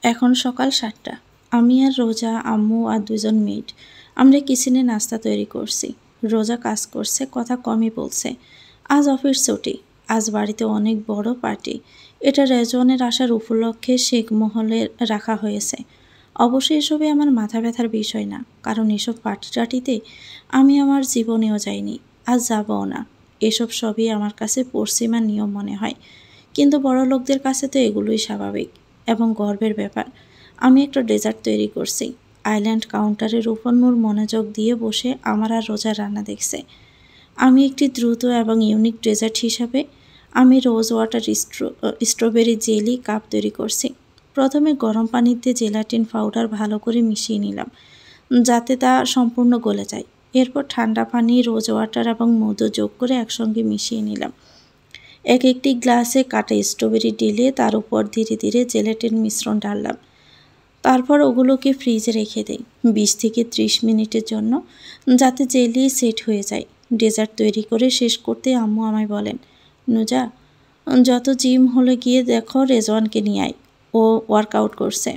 এখন সকাল 7টা। আমি আর রোজা, আম্মু আর দুজন মেড আমরা কিচেনে নাস্তা তৈরি করছি। রোজা কাজ করছে, কথা কমই বলছে। আজ অফিস ছুটি, আজ বাড়িতে অনেক বড় পার্টি। এটা রেজওয়ানের আসার উপলক্ষে শেখ মহলে রাখা হয়েছে। অবশ্যই এসবে আমার মাথা ব্যথার বিষয় না, কারণ এসব পার্টি টাটিতে আমি আমার জীবনেও যাইনি, আজ যাবও না। এসব সবই আমার কাছে পশ্চিমা নিয়ম মনে হয়, কিন্তু বড় লোকদের কাছে তো এগুলোই স্বাভাবিক এবং গর্বের ব্যাপার। আমি একটা ডেজার্ট তৈরি করছি। আইল্যান্ড কাউন্টারের উপর নূর মনোযোগ দিয়ে বসে আমার আর রোজার রান্না দেখছে। আমি একটি দ্রুত এবং ইউনিক ডেজার্ট হিসাবে আমি rose water strawberry jelly cup তৈরি করছি। প্রথমে গরম পানিতে জেলাটিন পাউডার ভালো করে মিশিয়ে নিলাম, যাতে তা সম্পূর্ণ গলে যায়। এরপর ঠান্ডা পানি, রোজ ওয়াটার এবং মধু যোগ করে একসঙ্গে মিশিয়ে নিলাম। একটি গ্লাসে কাটা স্ট্রবেরি ঢেলে তার উপর ধীরে ধীরে জেলাটিন মিশ্রণ ঢাললাম। তারপর ওগুলোকে ফ্রিজে রেখে দেই 20 থেকে 30 মিনিটের জন্য, যাতে জেলি সেট হয়ে যায়। ডেজার্ট তৈরি করে শেষ করতে আম্মু আমায় বলেন, নুজা, যত জিম হলে গিয়ে দেখো রেজওয়ানকে নিয়ে আয়, ও ওয়ার্কআউট করছে।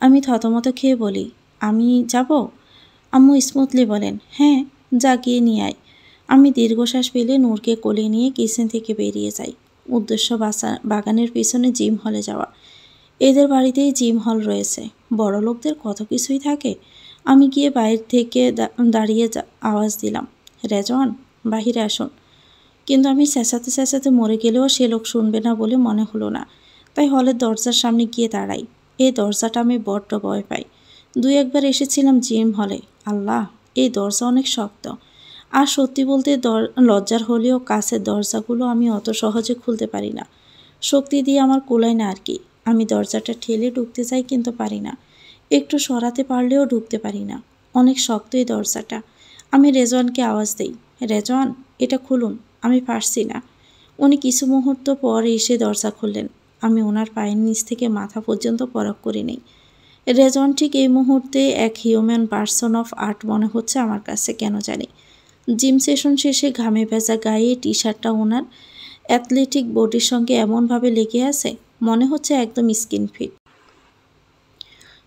আমি থতমত খেয়ে বলি, আমি যাব? আম্মু স্মুথলি বলেন, হ্যাঁ, যা গিয়ে নিয়ে আয়। আমি দীর্ঘশ্বাস ফেলে নূরকে কোলে নিয়ে কিচেন থেকে বেরিয়ে যাই। উদ্দেশ্য বাগানের পিছনে জিম হলে যাওয়া। এদের বাড়িতেই জিম হল রয়েছে। বড় লোকদের কত কিছুই থাকে। আমি গিয়ে বাইরে থেকে দাঁড়িয়ে আওয়াজ দিলাম, রেজওয়ান, বাহিরে আসুন। কিন্তু আমি চেঁচাতে চেঁচাতে মরে গেলেও সে লোক শুনবে না বলে মনে হলো না, তাই হলের দরজার সামনে গিয়ে দাঁড়াই। এই দরজাটা আমি বড্ড ভয় পাই। 2-1বার এসেছিলাম জিম হলে। আল্লাহ, এই দরজা অনেক শক্ত। আর সত্যি বলতে লজ্জার হলেও কাছের দরজাগুলো আমি অত সহজে খুলতে পারি না। শক্তি দিয়ে আমার কুলায় না আর কি। আমি দরজাটা ঠেলে ঢুকতে চাই, কিন্তু পারি না। একটু সরাতে পারলেও ঢুকতে পারি না। অনেক শক্ত এই দরজাটা। আমি রেজওয়ানকে আওয়াজ দেই, রেজওয়ান, এটা খুলুন, আমি পারছি না। উনি কিছু মুহূর্ত পর এসে দরজা খুললেন। আমি ওনার পায়ের নিচ থেকে মাথা পর্যন্ত পরখ করে নিই। রেজওয়ান ঠিক এই মুহূর্তে এক হিউম্যান পার্সন অফ আর্ট মনে হচ্ছে আমার কাছে, কেন জানি। জিম সেশন শেষে ঘামে ভেজা গায়ে টি শার্টটা ওনার অ্যাথলেটিক বডির সঙ্গে এমনভাবে লেগে আছে, মনে হচ্ছে একদম স্কিন ফিট।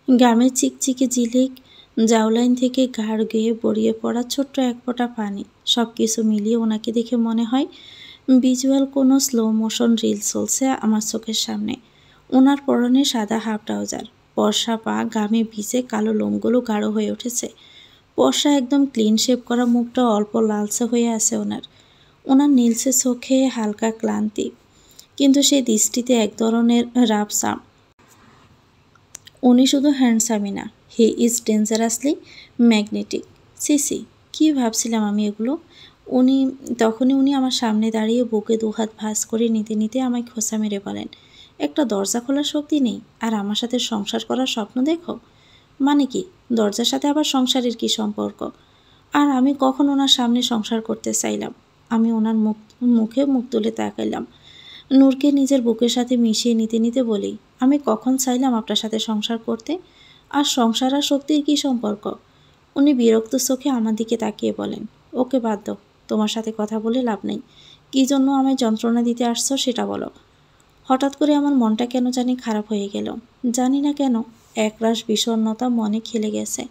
গ্রামের চিকচিকে জিলিক জাউলাইন থেকে ঘাড় গেয়ে গড়িয়ে পড়া ছোট্ট এক ফোঁটা পানি, সব কিছু মিলিয়ে ওনাকে দেখে মনে হয় ভিজুয়াল কোনো স্লো মোশন রিল চলছে আমার চোখের সামনে। ওনার পরনে সাদা হাফ ট্রাউজার, বর্ষা পা ঘামে ভিজে কালো লোমগুলো গাঢ় হয়ে উঠেছে। বর্ষা একদম ক্লিন শেভ করা মুখটা অল্প লালচে হয়ে আছে ওনার। ওনার নীলচে চোখে হালকা ক্লান্তি, কিন্তু সেই দৃষ্টিতে এক ধরনের রাবসাম। উনি শুধু হ্যান্ডসামই না, হি ইজ ডেঞ্জারাসলি ম্যাগনেটিক। সিসি, কী ভাবছিলাম আমি এগুলো। তখনই উনি আমার সামনে দাঁড়িয়ে বুকে দুহাত ভাঁজ করে নিতে নিতে আমায় খোঁচা মেরে বলেন, একটা দরজা খোলার শক্তি নেই আর আমার সাথে সংসার করার স্বপ্ন দেখো? মানে কি? দরজার সাথে আবার সংসারের কি সম্পর্ক? আর আমি কখন ওনার সামনে সংসার করতে চাইলাম? আমি ওনার মুখে মুখ তুলে তাকাইলাম। নূরকে নিজের বুকের সাথে মিশিয়ে নিতে নিতে বলি, আমি কখন চাইলাম আপনার সাথে সংসার করতে? আর সংসার আর শক্তির কী সম্পর্ক? উনি বিরক্ত চোখে আমার দিকে তাকিয়ে বলেন, ওকে বাদ দাও, তোমার সাথে কথা বলে লাভ নেই। কী জন্য আমায় যন্ত্রণা দিতে আসছো সেটা বলো। হঠাৎ করে আমার মনটা কেন জানি খারাপ হয়ে গেল। জানি না কেন, একরাশ বিষণ্ণতা মনে খেলে গেছে।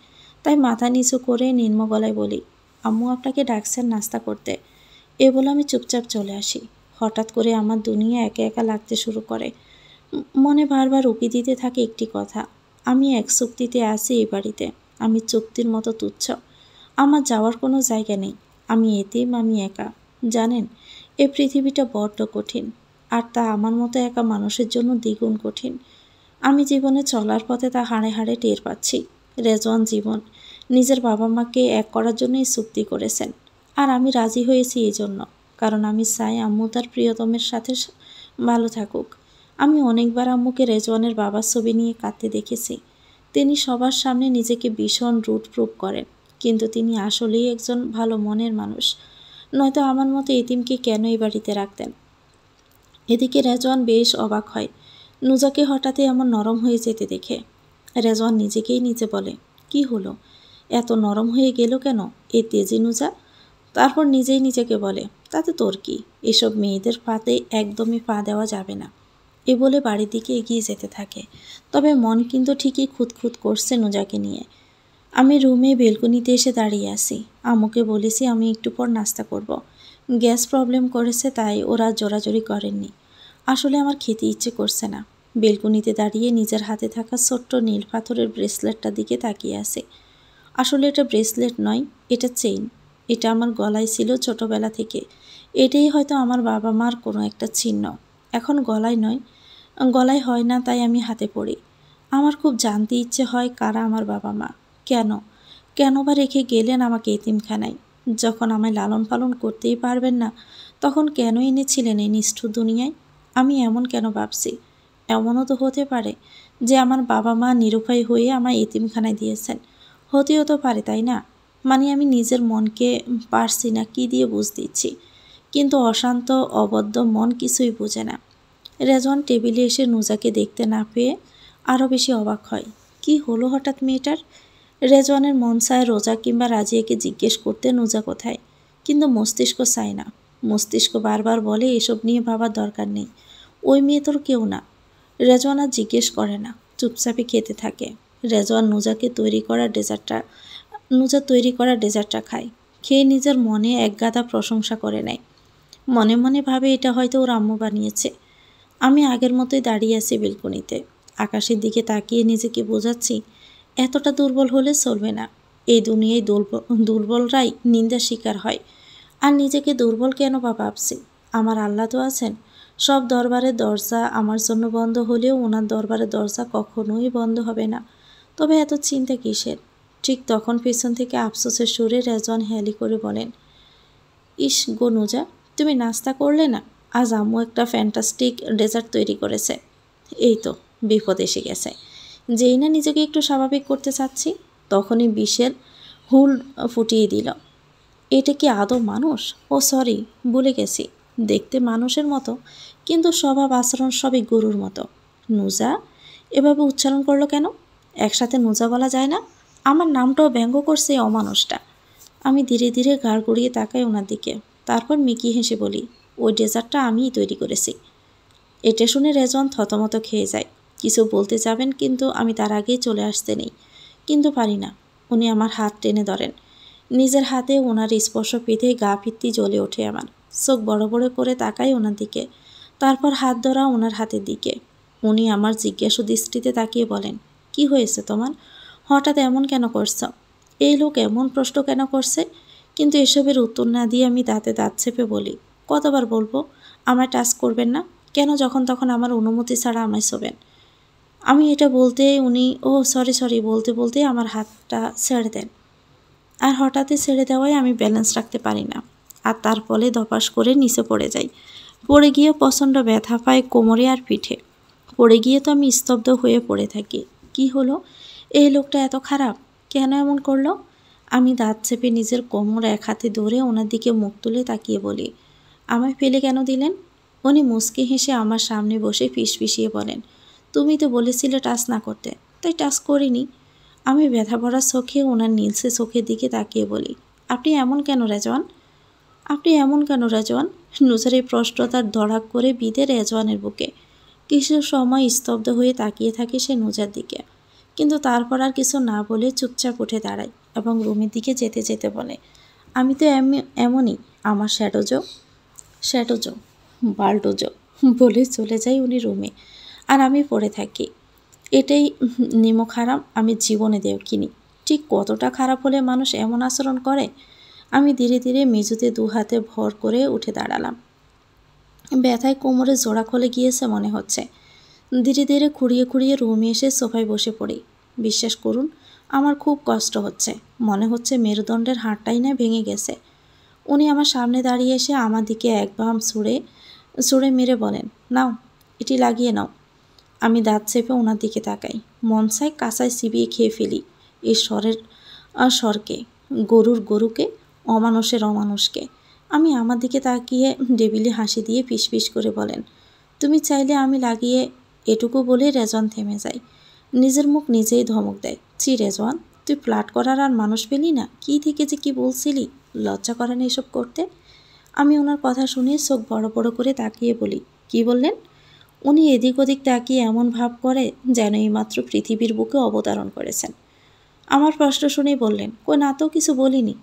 তাই মাথা নিচু করে নিম্ন গলায় বলি, আম্মু আপনাকে ডাকছেন নাস্তা করতে। এ বলে আমি চুপচাপ চলে আসি। হঠাৎ করে আমার দুনিয়া একা একা লাগতে শুরু করে। মনে বারবার উকি দিতে থাকে একটি কথা, আমি এক চুক্তিতে আছি এই বাড়িতে। আমি চুক্তির মতো তুচ্ছ। আমার যাওয়ার কোনো জায়গা নেই। আমি এতিম, আমি একা। জানেন, এ পৃথিবীটা বড্ড কঠিন, আর তা আমার মতো একা মানুষের জন্য দ্বিগুণ কঠিন। আমি জীবনে চলার পথে তা হাড়ে হাড়ে টের পাচ্ছি। রেজওয়ান নিজের বাবা মাকে এক করার জন্যই চুক্তি করেছেন, আর আমি রাজি হয়েছি এই জন্য, কারণ আমি চাই আম্মু তার প্রিয়তমের সাথে ভালো থাকুক। আমি অনেকবার আম্মুকে রেজওয়ানের বাবার ছবি নিয়ে কাঁদতে দেখেছি। তিনি সবার সামনে নিজেকে ভীষণ রুড প্রুভ করেন, কিন্তু তিনি আসলেই একজন ভালো মনের মানুষ। নয়তো আমার মতো এতিমকে কেন এই বাড়িতে রাখতেন? এদিকে রেজওয়ান বেশ অবাক হয় নুজাকে হঠাৎই এমন নরম হয়ে যেতে দেখে। রেজওয়ান নিজেকেই নিজে বলে, কি হলো, এত নরম হয়ে গেল কেন এই তেজি নুজা? তারপর নিজেই নিজেকে বলে, তাতে তোর কি, এসব মেয়েদের ফাঁদে একদমই পা দেওয়া যাবে না। এ বলে বাড়ির দিকে এগিয়ে যেতে থাকে। তবে মন কিন্তু ঠিকই খুঁতখুত করছে নুজাকে নিয়ে। আমি রুমে বেলকনিতে এসে দাঁড়িয়ে আছি। আম্মুকে বলেছি আমি একটু পর নাস্তা করব। গ্যাস প্রবলেম করেছে তাই ওরা জোরাজোরি করেননি। আসলে আমার খেতে ইচ্ছে করছে না। বেলকনিতে দাঁড়িয়ে নিজের হাতে থাকা ছোট্ট নীল পাথরের ব্রেসলেটটার দিকে তাকিয়ে আছে। আসলে এটা ব্রেসলেট নয়, এটা চেইন। এটা আমার গলায় ছিল ছোটবেলা থেকে। এটাই হয়তো আমার বাবা মার কোনো একটা চিহ্ন। এখন গলায় নয়, গলায় হয় না তাই আমি হাতে পড়ি। আমার খুব জানতে ইচ্ছে হয় কারা আমার বাবা মা, কেন কেন বা রেখে গেলেন আমাকে এতিমখানায়। যখন আমায় লালন পালন করতেই পারবেন না তখন কেন এনেছিলেন এই নিষ্ঠুর দুনিয়ায়। আমি এমন কেন ভাবছি? এমনও তো হতে পারে যে আমার বাবা মা নিরুপায় হয়ে আমায় এতিমখানায় দিয়েছেন। হতেও তো পারে, তাই না? মানে আমি নিজের মনকে পারছি না কি দিয়ে বুঝ দিচ্ছি, কিন্তু অশান্ত অবদ্ধ মন কিছুই বোঝে না। রেজওয়ান টেবিলে এসে নুজাকে দেখতে না পেয়ে আরও বেশি অবাক হয়। কি হলো হঠাৎ মেয়েটার? রেজওয়ানের মন চায় রোজা কিংবা রাজিয়াকে জিজ্ঞেস করতে নুজা কোথায়, কিন্তু মস্তিষ্ক চায় না। মস্তিষ্ক বারবার বলে এসব নিয়ে ভাবার দরকার নেই, ওই মেয়ে তোর কেউ না। রেজওয়ান আর জিজ্ঞেস করে না, চুপচাপে খেতে থাকে। রেজওয়ান নুজা তৈরি করা ডেজার্টটা খায়। খেয়ে নিজের মনে একগাদা প্রশংসা করে নেয়। মনে মনে ভাবে এটা হয়তো ওর আম্মু বানিয়েছে। আমি আগের মতোই দাঁড়িয়ে আছি বেলকনিতে। আকাশের দিকে তাকিয়ে নিজেকে বোঝাচ্ছি এতটা দুর্বল হলে চলবে না। এই দুনিয়ায় দুর্বলরাই নিন্দার শিকার হয়। আর নিজেকে দুর্বল কেন বা ভাবছি? আমার আল্লাহ তো আছেন। সব দরবারের দরজা আমার জন্য বন্ধ হলেও ওনার দরবারের দরজা কখনোই বন্ধ হবে না। তবে এত চিন্তা কিসের? ঠিক তখন পেছন থেকে আফসোসের সুরে রেজওয়ান হেয়ালি করে বলেন, ইস গো নুজা, তুমি নাস্তা করলে না? আজ আম্মু একটা ফ্যান্টাস্টিক ডেজার্ট তৈরি করেছে। এই তো বিপদ এসে গেছে। যেই না নিজেকে একটু স্বাভাবিক করতে চাচ্ছি তখনই বিষের হুল ফুটিয়ে দিল। এটা কি আদৌ মানুষ? ও সরি, ভুলে গেছি। দেখতে মানুষের মতো, কিন্তু স্বভাব আচরণ সবই গরুর মতো। নুজা এভাবে উচ্চারণ করলো কেন? একসাথে নুজা বলা যায় না? আমার নামটাও ব্যঙ্গ করছে এই অমানুষটা। আমি ধীরে ধীরে ঘাড় ঘুরিয়ে তাকাই ওনার দিকে। তারপর মিকি হেসে বলি, ওই ডেজার্টটা আমিই তৈরি করেছি। এটা শুনে রেজওয়ান থতমত খেয়ে যায়। কিছু বলতে যাবেন কিন্তু আমি তার আগেই চলে আসতে নেই, কিন্তু পারি না। উনি আমার হাত টেনে ধরেন। নিজের হাতে ওনার স্পর্শ পেতে গা ফিত্তি জ্বলে ওঠে আমার। চোখ বড় বড় করে তাকাই ওনার দিকে, তারপর হাত ধরা ওনার হাতের দিকে। উনি আমার জিজ্ঞাসু দৃষ্টিতে তাকিয়ে বলেন, কি হয়েছে তোমার? হঠাৎ এমন কেন করছ? এই লোক এমন প্রশ্ন কেন করছে? কিন্তু এসবের উত্তর না দিয়ে আমি দাঁতে দাঁত চেপে বলি, কতবার বলবো আমায় টাচ করবেন না? কেন যখন তখন আমার অনুমতি ছাড়া আমায় ছোবেন? আমি এটা বলতে উনি ও সরি বলতে বলতে আমার হাতটা ছেড়ে দেন। আর হঠাৎই ছেড়ে দেওয়ায় আমি ব্যালেন্স রাখতে পারি না, আর তার ফলে ধপাস করে নিচে পড়ে যাই। পড়ে গিয়ে প্রচণ্ড ব্যথা পায় কোমরে আর পিঠে। পড়ে গিয়ে তো আমি স্তব্ধ হয়ে পড়ে থাকি। কি হলো? এই লোকটা এত খারাপ কেন এমন করলো? আমি দাঁত চেপে নিজের কোমর এক হাতে ধরে ওনার দিকে মুখ তুলে তাকিয়ে বলি, আমায় ফেলে কেন দিলেন? উনি মুচকি হেসে আমার সামনে বসে ফিসফিসিয়ে বলেন, তুমি তো বলেছিলে টাচ না করতে, তাই টাচ করিনি। আমি ব্যথা ভরা চোখে ওনার নীলসে চোখের দিকে তাকিয়ে বলি, আপনি এমন কেন রেজওয়ান? আপনি এমন কেন রেজওয়ান? নুজার এই প্রশ্ন তার ধড়াক করে বিঁধে রেজওয়ানের বুকে। কিছু সময় স্তব্ধ হয়ে তাকিয়ে থাকে সে নুজার দিকে, কিন্তু তারপর আর কিছু না বলে চুপচাপ উঠে দাঁড়ায় এবং রুমের দিকে যেতে যেতে বলে, আমি তো এমনই, আমার শ্যাডোজো বাল্টোজো বলে চলে যাই উনি রুমে। আর আমি পড়ে থাকি। এটাই নিমক হারাম আমি জীবনে দেখিনি। ঠিক কতটা খারাপ হলে মানুষ এমন আচরণ করে? আমি ধীরে ধীরে মেঝেতে দু হাতে ভর করে উঠে দাঁড়ালাম। ব্যথায় কোমরে জোড়া খুলে গিয়েছে মনে হচ্ছে। ধীরে ধীরে খুঁড়িয়ে খুঁড়িয়ে রুমে এসে সোফায় বসে পড়ি। বিশ্বাস করুন, আমার খুব কষ্ট হচ্ছে। মনে হচ্ছে মেরুদণ্ডের হাড়টাই না ভেঙে গেছে। উনি আমার সামনে দাঁড়িয়ে এসে আমার দিকে এক বাম ছুঁড়ে মেরে বলেন, নাও এটি লাগিয়ে নাও। আমি দাঁত চেপে ওনার দিকে তাকাই। মন চাই কাঁচায় চিবিয়ে খেয়ে ফেলি এই স্বরকে, গরুকে, অমানুষকে। আমি আমার দিকে তাকিয়ে ডেবিলি হাসি দিয়ে ফিসফিস করে বলেন, তুমি চাইলে আমি লাগিয়ে। এটুকু বলে রেজওয়ান থেমে যায়। নিজের মুখ নিজেই ধমক দেয়, ছি রেজওয়ান, তুই ফ্লার্ট করার আর মানুষ পেলি না? কি থেকে যে কি বলছিলি? লজ্জা করে না এসব করতে? আমি ওনার কথা শুনে চোখ বড় বড় করে তাকিয়ে বলি, কি বললেন? উনি এদিক ওদিক তাকিয়ে এমন ভাব করে যেন এইমাত্র পৃথিবীর বুকে অবতরণ করেছেন। আমার প্রশ্ন শুনেই বললেন, কই না তো কিছু বলিনি।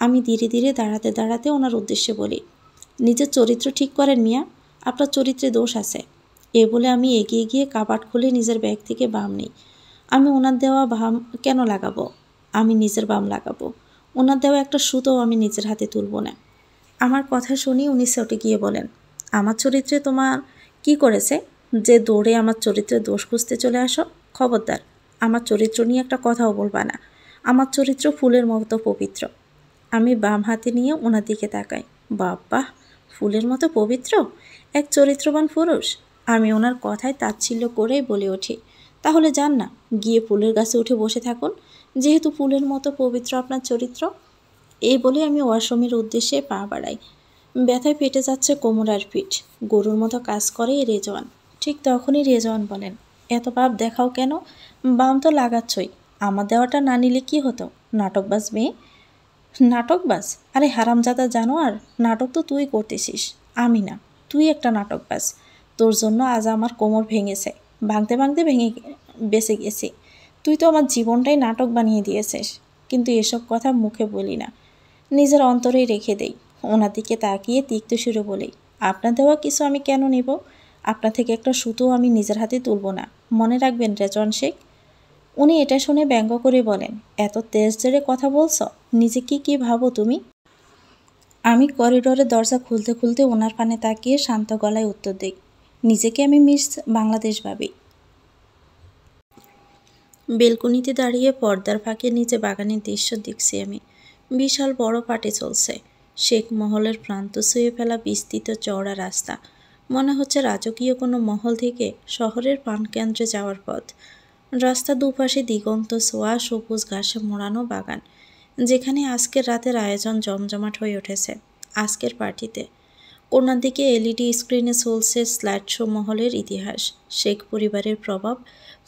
আমি ধীরে ধীরে দাঁড়াতে দাঁড়াতে ওনার উদ্দেশ্যে বলি, নিজের চরিত্র ঠিক করেন মিয়া, আপনার চরিত্রে দোষ আছে। এ বলে আমি এগিয়ে গিয়ে কাবাট খুলে নিজের ব্যাগ থেকে বাম নিই। আমি ওনার দেওয়া বাম কেন লাগাবো? আমি নিজের বাম লাগাবো। ওনার দেওয়া একটা সুতোও আমি নিজের হাতে তুলব না। আমার কথা শুনি উনি চটে গিয়ে বলেন, আমার চরিত্রে তোমার কি করেছে যে দৌড়ে আমার চরিত্রে দোষ খুঁজতে চলে আসো? খবরদার, আমার চরিত্র নিয়ে একটা কথাও বলবা না। আমার চরিত্র ফুলের মতো পবিত্র। আমি বাম হাতে নিয়ে ওনার দিকে তাকাই। বাবা, ফুলের মতো পবিত্র? এক চরিত্রবান পুরুষ? আমি ওনার কথায় তাচ্ছিল্য করেই বলে উঠি, তাহলে যান না, গিয়ে ফুলের গাছে উঠে বসে থাকুন, যেহেতু ফুলের মতো পবিত্র আপনার চরিত্র। এই বলে আমি ওয়াশরুমের উদ্দেশ্যে পা বাড়াই। ব্যথায় ফেটে যাচ্ছে কোমর আর পিঠ। গরুর মতো কাজ করে রেজওয়ান। ঠিক তখনই রেজওয়ান বলেন, এত ভাব দেখাও কেন? বাম তো লাগাচ্ছই, আমার দেওয়াটা না নিলে কি হতো? নাটকবাজ মেয়ে। নাটকবাজ? আরে হারামজাদা জানোয়ার, নাটক তো তুই করতেছিস, আমি না। তুই একটা নাটকবাজ। তোর জন্য আজ আমার কোমর ভেঙেছে, ভাঙতে ভাঙতে ভেঙে বেঁচে গেছি। তুই তো আমার জীবনটাই নাটক বানিয়ে দিয়েছিস। কিন্তু এসব কথা মুখে বলি না, নিজের অন্তরেই রেখে দেই। ওনার দিকে তাকিয়ে তিক্ত সুরে বলি, আপনার দেওয়া কিছু আমি কেন নেব? আপনার থেকে একটা সুতোও আমি নিজের হাতে তুলব না, মনে রাখবেন রেজওয়ান শেখ। উনি এটা শুনে ব্যঙ্গ করে বলেন, এত তেজ জোরে কথা বলছ, নিজেকে কি ভাবো তুমি? আমি করিডোরের দরজা খুলতে খুলতে ওনার পানে তাকিয়ে শান্ত গলায় উত্তর দিই, নিজেকে আমি মিস বাংলাদেশ ভাবি। বেলকনিতে দাঁড়িয়ে পর্দার ফাঁকে নিচে বাগানের দৃশ্য দেখছি আমি। বিশাল বড় পার্টি চলছে। শেখ মহলের প্রান্ত ছুঁয়ে ফেলা বিস্তৃত চওড়া রাস্তা। মনে হচ্ছে রাজকীয় কোনো মহল থেকে শহরের প্রাণকেন্দ্রে যাওয়ার পথ। রাস্তা দুপাশে দিগন্ত ছোঁয়া সবুজ ঘাসে মোড়ানো বাগান, যেখানে আজকের রাতের আয়োজন জমজমাট হয়ে উঠেছে। আজকের পার্টিতে কোণার দিকে এলইডি স্ক্রিনে চলছে স্লাইড শো মহলের ইতিহাস, শেখ পরিবারের প্রভাব,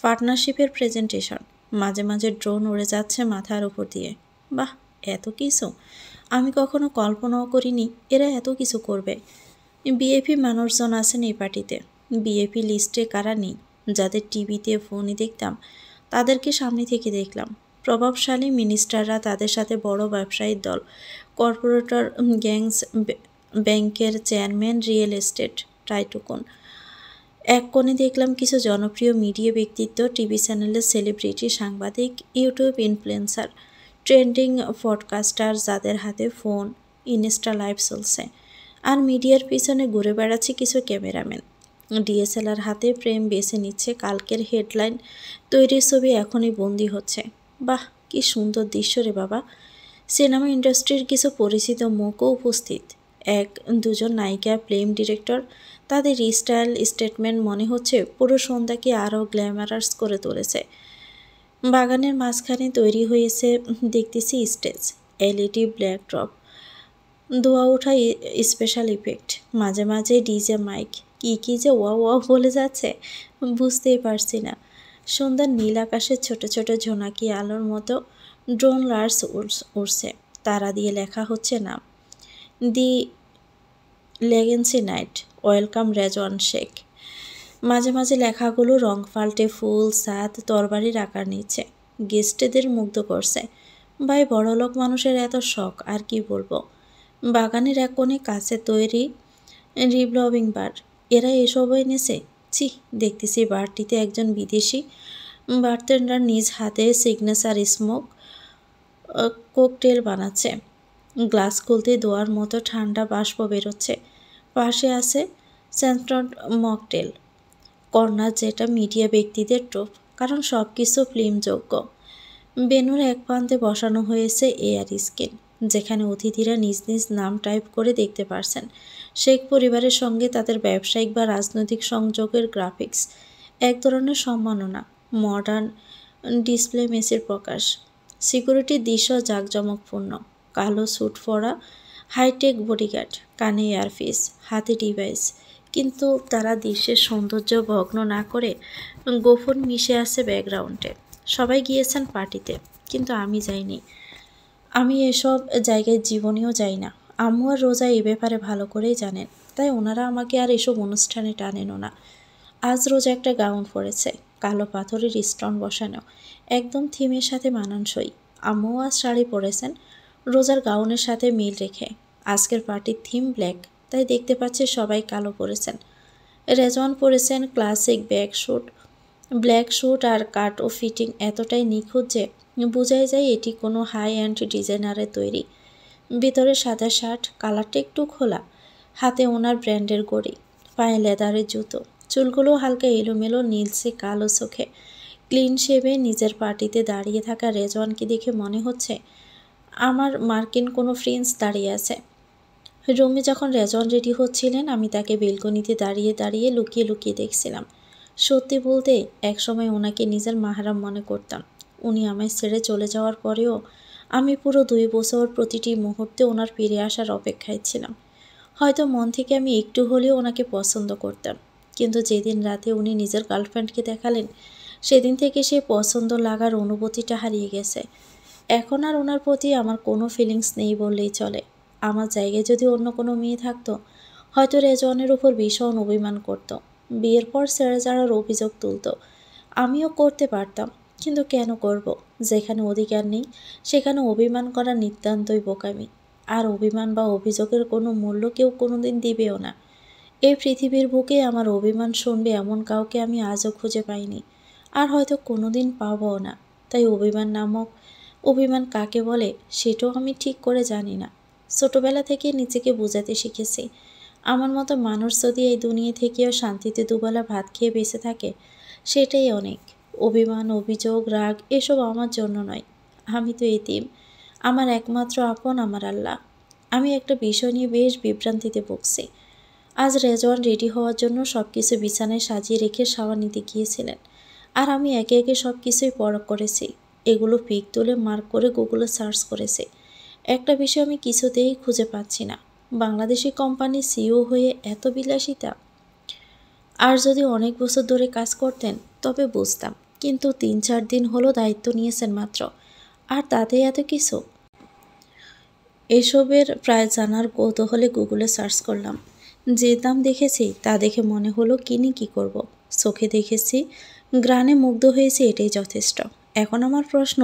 পার্টনারশিপের প্রেজেন্টেশন। মাঝে মাঝে ড্রোন উড়ে যাচ্ছে মাথার উপর দিয়ে। বাহ, এত কিছু! আমি কখনো কল্পনাও করিনি এরা এত কিছু করবে। বিএপি মানুষজন আছেন এই পার্টিতে। বিএপি লিস্টে কারা নেই, যাদের টিভিতে ফোনে দেখতাম, তাদেরকে সামনে থেকে দেখলাম। প্রভাবশালী মিনিস্টাররা, তাদের সাথে বড় ব্যবসায়ীর দল, কর্পোরেটর গ্যাংস, ব্যাংকের চেয়ারম্যান, রিয়েল এস্টেট টাইটুকুন। এক কোণে দেখলাম কিছু জনপ্রিয় মিডিয়া ব্যক্তিত্ব, টিভি চ্যানেলের সেলিব্রিটি, সাংবাদিক, ইউটিউব ইনফ্লুয়েন্সার, ট্রেন্ডিং পডকাস্টার, যাদের হাতে ফোন, ইনস্টা লাইভ চলছে। আর মিডিয়ার পিছনে ঘুরে বেড়াচ্ছে কিছু ক্যামেরাম্যান, ডিএসএলআর হাতে ফ্রেম বেছে নিচ্ছে। কালকের হেডলাইন তৈরির ছবি এখনই বন্দি হচ্ছে। বাহ, কি সুন্দর দৃশ্য রে বাবা! সিনেমা ইন্ডাস্ট্রির কিছু পরিচিত মুখও উপস্থিত। এক দুজন নায়িকা, ফিল্ম ডিরেক্টর, তাদের স্টাইল স্টেটমেন্ট মনে হচ্ছে পুরো সন্ধ্যাকে আরও গ্ল্যামারাস করে তুলেছে। বাগানের মাঝখানে তৈরি হয়েছে দেখতেছি স্টেজ, এলইডি ব্যাকড্রপ, ধোয়া ওঠা স্পেশাল ইফেক্ট, মাঝে মাঝে ডিজে মাইক। কি যে ওয়াও ওয়াও বলে যাচ্ছে বুঝতেই পারছি না। সন্ধ্যার নীল আকাশের ছোট ছোট ঝোনাকি আলোর মতো ড্রোন লার্স উড়ছে, তারা দিয়ে লেখা হচ্ছে নাম, দি লেগেন্সি নাইট, ওয়েলকাম রেজওয়ান শেখ। মাঝে মাঝে লেখাগুলো রং পাল্টে ফুল, সাদ, তরবারির আকার নিচ্ছে, গেস্টদের মুগ্ধ করছে। ভাই, বড়লোক মানুষের এত শখ, আর কি বলবো। বাগানের এক কোণে কাছে তৈরি রিভলভিং বার, এরা এসবও এনেছে। ছি, দেখতেছি বারটিতে একজন বিদেশি বারটেন্ডার নিজ হাতে সিগনেচার স্মোক কোকটেল বানাচ্ছে। গ্লাস খুলতে দোয়ার মতো ঠান্ডা বাষ্প বেরোচ্ছে। পাশে আছে সেন্ট্রড মকটেল কর্নার, যেটা মিডিয়া ব্যক্তিদের টোপ, কারণ সব কিছু ফিল্মযোগ্য। বেনুর এক প্রান্তে বসানো হয়েছে এয়ার স্ক্রিন, যেখানে অতিথিরা নিজ নিজ নাম টাইপ করে দেখতে পারছেন। শেখ পরিবারের সঙ্গে তাদের ব্যবসায়িক বা রাজনৈতিক সংযোগের গ্রাফিক্স, এক ধরনের সম্মাননা, মডার্ন ডিসপ্লে মেসের প্রকাশ। সিকিউরিটির দৃশ্য জাঁকজমকপূর্ণ, কালো স্যুট পরা হাইটেক বডিগার্ড, কানে ইয়ারপিস, হাতে ডিভাইস। কিন্তু তারা দৃশ্যের সৌন্দর্য ভগ্ন না করে গোপন মিশে আছে ব্যাকগ্রাউন্ডে। সবাই গিয়েছেন পার্টিতে, কিন্তু আমি যাইনি। আমি এসব জায়গায় জীবনেও যাই না। আম্মু আর রোজা এ ব্যাপারে ভালো করেই জানেন, তাই ওনারা আমাকে আর এসব অনুষ্ঠানে টানেনও না। আজ রোজা একটা গাউন পরেছে, কালো পাথরের স্টোন বসানো, একদম থিমের সাথে মানানসই। আম্মু আজ শাড়ি পরেছেন, রোজার গাউনের সাথে মিল রেখে। আজকের পার্টির থিম ব্ল্যাক, তাই দেখতে পাচ্ছে সবাই কালো পরেছেন। রেজওয়ান পরেছেন ক্লাসিক ব্ল্যাক স্যুট আর কাট ও ফিটিং এতটাই নিখুঁত যে বোঝাই যায় এটি কোনো হাই অ্যান্ড ডিজাইনারের তৈরি। ভিতরে সাদা শার্ট, কালারটা একটু খোলা, হাতে ওনার ব্র্যান্ডের ঘড়ি, পায়ে লেদারের জুতো, চুলগুলো হালকা এলোমেলো, নীলসে কালো চোখে। ক্লিন শেভে নিজের পার্টিতে দাঁড়িয়ে থাকা রেজওয়ানকে দেখে মনে হচ্ছে আমার মার্কিন কোনো প্রিন্স দাঁড়িয়ে আছে। রুমে যখন রেজওয়ান রেডি হচ্ছিলেন, আমি তাকে বেলকনিতে দাঁড়িয়ে দাঁড়িয়ে লুকিয়ে লুকিয়ে দেখছিলাম। সত্যি বলতে একসময় ওনাকে নিজের মাহারাম মনে করতাম। উনি আমায় ছেড়ে চলে যাওয়ার পরেও আমি পুরো 2 বছর প্রতিটি মুহূর্তে ওনার ফিরে আসার অপেক্ষায় ছিলাম। হয়তো মন থেকে আমি একটু হলেও ওনাকে পছন্দ করতাম, কিন্তু যেদিন রাতে উনি নিজের গার্লফ্রেন্ডকে দেখালেন, সেদিন থেকে সেই পছন্দ লাগার অনুভূতিটা হারিয়ে গেছে। এখন আর ওনার প্রতি আমার কোনো ফিলিংস নেই বললেই চলে। আমার জায়গায় যদি অন্য কোনো মেয়ে থাকতো, হয়তো রেজওয়ানের উপর ভীষণ অভিমান করত, বিয়ের পর ছেড়ে যাওয়ার অভিযোগ তুলত। আমিও করতে পারতাম, কিন্তু কেন করব? যেখানে অধিকার নেই সেখানে অভিমান করা নিতান্তই বোকামি। আর অভিমান বা অভিযোগের কোনো মূল্য কেউ কোনোদিন দিবেও না। এই পৃথিবীর বুকে আমার অভিমান শুনবে এমন কাউকে আমি আজও খুঁজে পাইনি, আর হয়তো কোনোদিন পাবও না। তাই অভিমান কাকে বলে সেটাও আমি ঠিক করে জানি না। ছোটবেলা থেকে নিজেকে বোঝাতে শিখেছি, আমার মতো মানুষ যদি এই দুনিয়া থেকেও শান্তিতে দুবেলা ভাত খেয়ে বেঁচে থাকে, সেটাই অনেক। অভিমান, অভিযোগ, রাগ এসব আমার জন্য নয়। আমি তো এতিম, আমার একমাত্র আপন আমার আল্লাহ। আমি একটা বিষয় নিয়ে বেশ বিভ্রান্তিতে ভুগছি। আজ রেজওয়ান রেডি হওয়ার জন্য সব কিছু বিছানায় সাজিয়ে রেখে শাওয়ার নিতে গিয়েছিলেন, আর আমি একে একে সব কিছুই পরখ করেছি। এগুলো পিক তুলে মার্ক করে গুগলে সার্চ করেছি। একটা বিষয় আমি কিছুতেই খুঁজে পাচ্ছি না, বাংলাদেশি কোম্পানি সিইও হয়ে এত বিলাসিতা। আর যদি অনেক বছর ধরে কাজ করতেন তবে বুঝতাম, কিন্তু 3-4 দিন হলো দায়িত্ব নিয়েছেন মাত্র, আর তাতে এত কিছু। এসবের প্রায় জানার কৌতূহলে গুগলে সার্চ করলাম। যে দাম দেখেছি তা দেখে মনে হলো কিনে কি করব। চোখে দেখেছি, গ্রানে মুগ্ধ হয়েছি, এটাই যথেষ্ট। এখন আমার প্রশ্ন,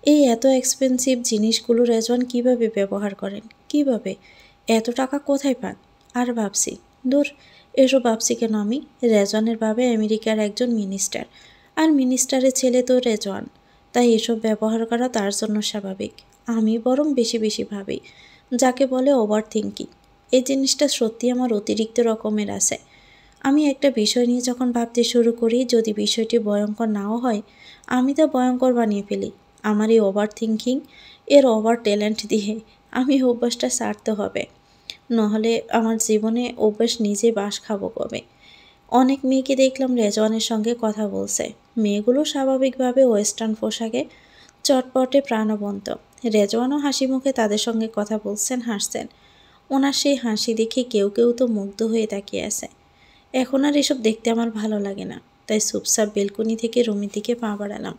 এই এত এক্সপেন্সিভ জিনিসগুলো রেজওয়ান কিভাবে ব্যবহার করেন, কিভাবে এত টাকা কোথায় পান? আর ভাবছি, দূর, এসব ভাবছি কেন আমি? রেজওয়ানের বাবা আমেরিকার একজন মিনিস্টার, আর মিনিস্টারের ছেলে তো রেজওয়ান, তাই এসব ব্যবহার করা তার জন্য স্বাভাবিক। আমি বরং বেশি বেশি ভাবি, যাকে বলে ওভার থিঙ্কিং। এই জিনিসটা সত্যি আমার অতিরিক্ত রকমের আছে। আমি একটা বিষয় নিয়ে যখন ভাবতে শুরু করি, যদি বিষয়টি ভয়ঙ্কর নাও হয়, আমি তা ভয়ঙ্কর বানিয়ে ফেলি। আমার এই ওভার থিঙ্কিং এর ওভার ট্যালেন্ট দিয়ে আমি অভ্যাসটা ছাড়তে হবে, নহলে আমার জীবনে অভ্যাস নিজে বাস খাবো কবে। অনেক মেয়েকে দেখলাম রেজওয়ানের সঙ্গে কথা বলছে। মেয়েগুলো স্বাভাবিকভাবে ওয়েস্টার্ন পোশাকে, চটপটে, প্রাণবন্ত। রেজওয়ানও হাসি মুখে তাদের সঙ্গে কথা বলছেন, হাসছেন। ওনার সেই হাসি দেখে কেউ কেউ তো মুগ্ধ হয়ে তাকিয়ে আছে। এখন আর এসব দেখতে আমার ভালো লাগে না, তাই চুপচাপ বেলকনি থেকে রুমের দিকে পা বাড়ালাম।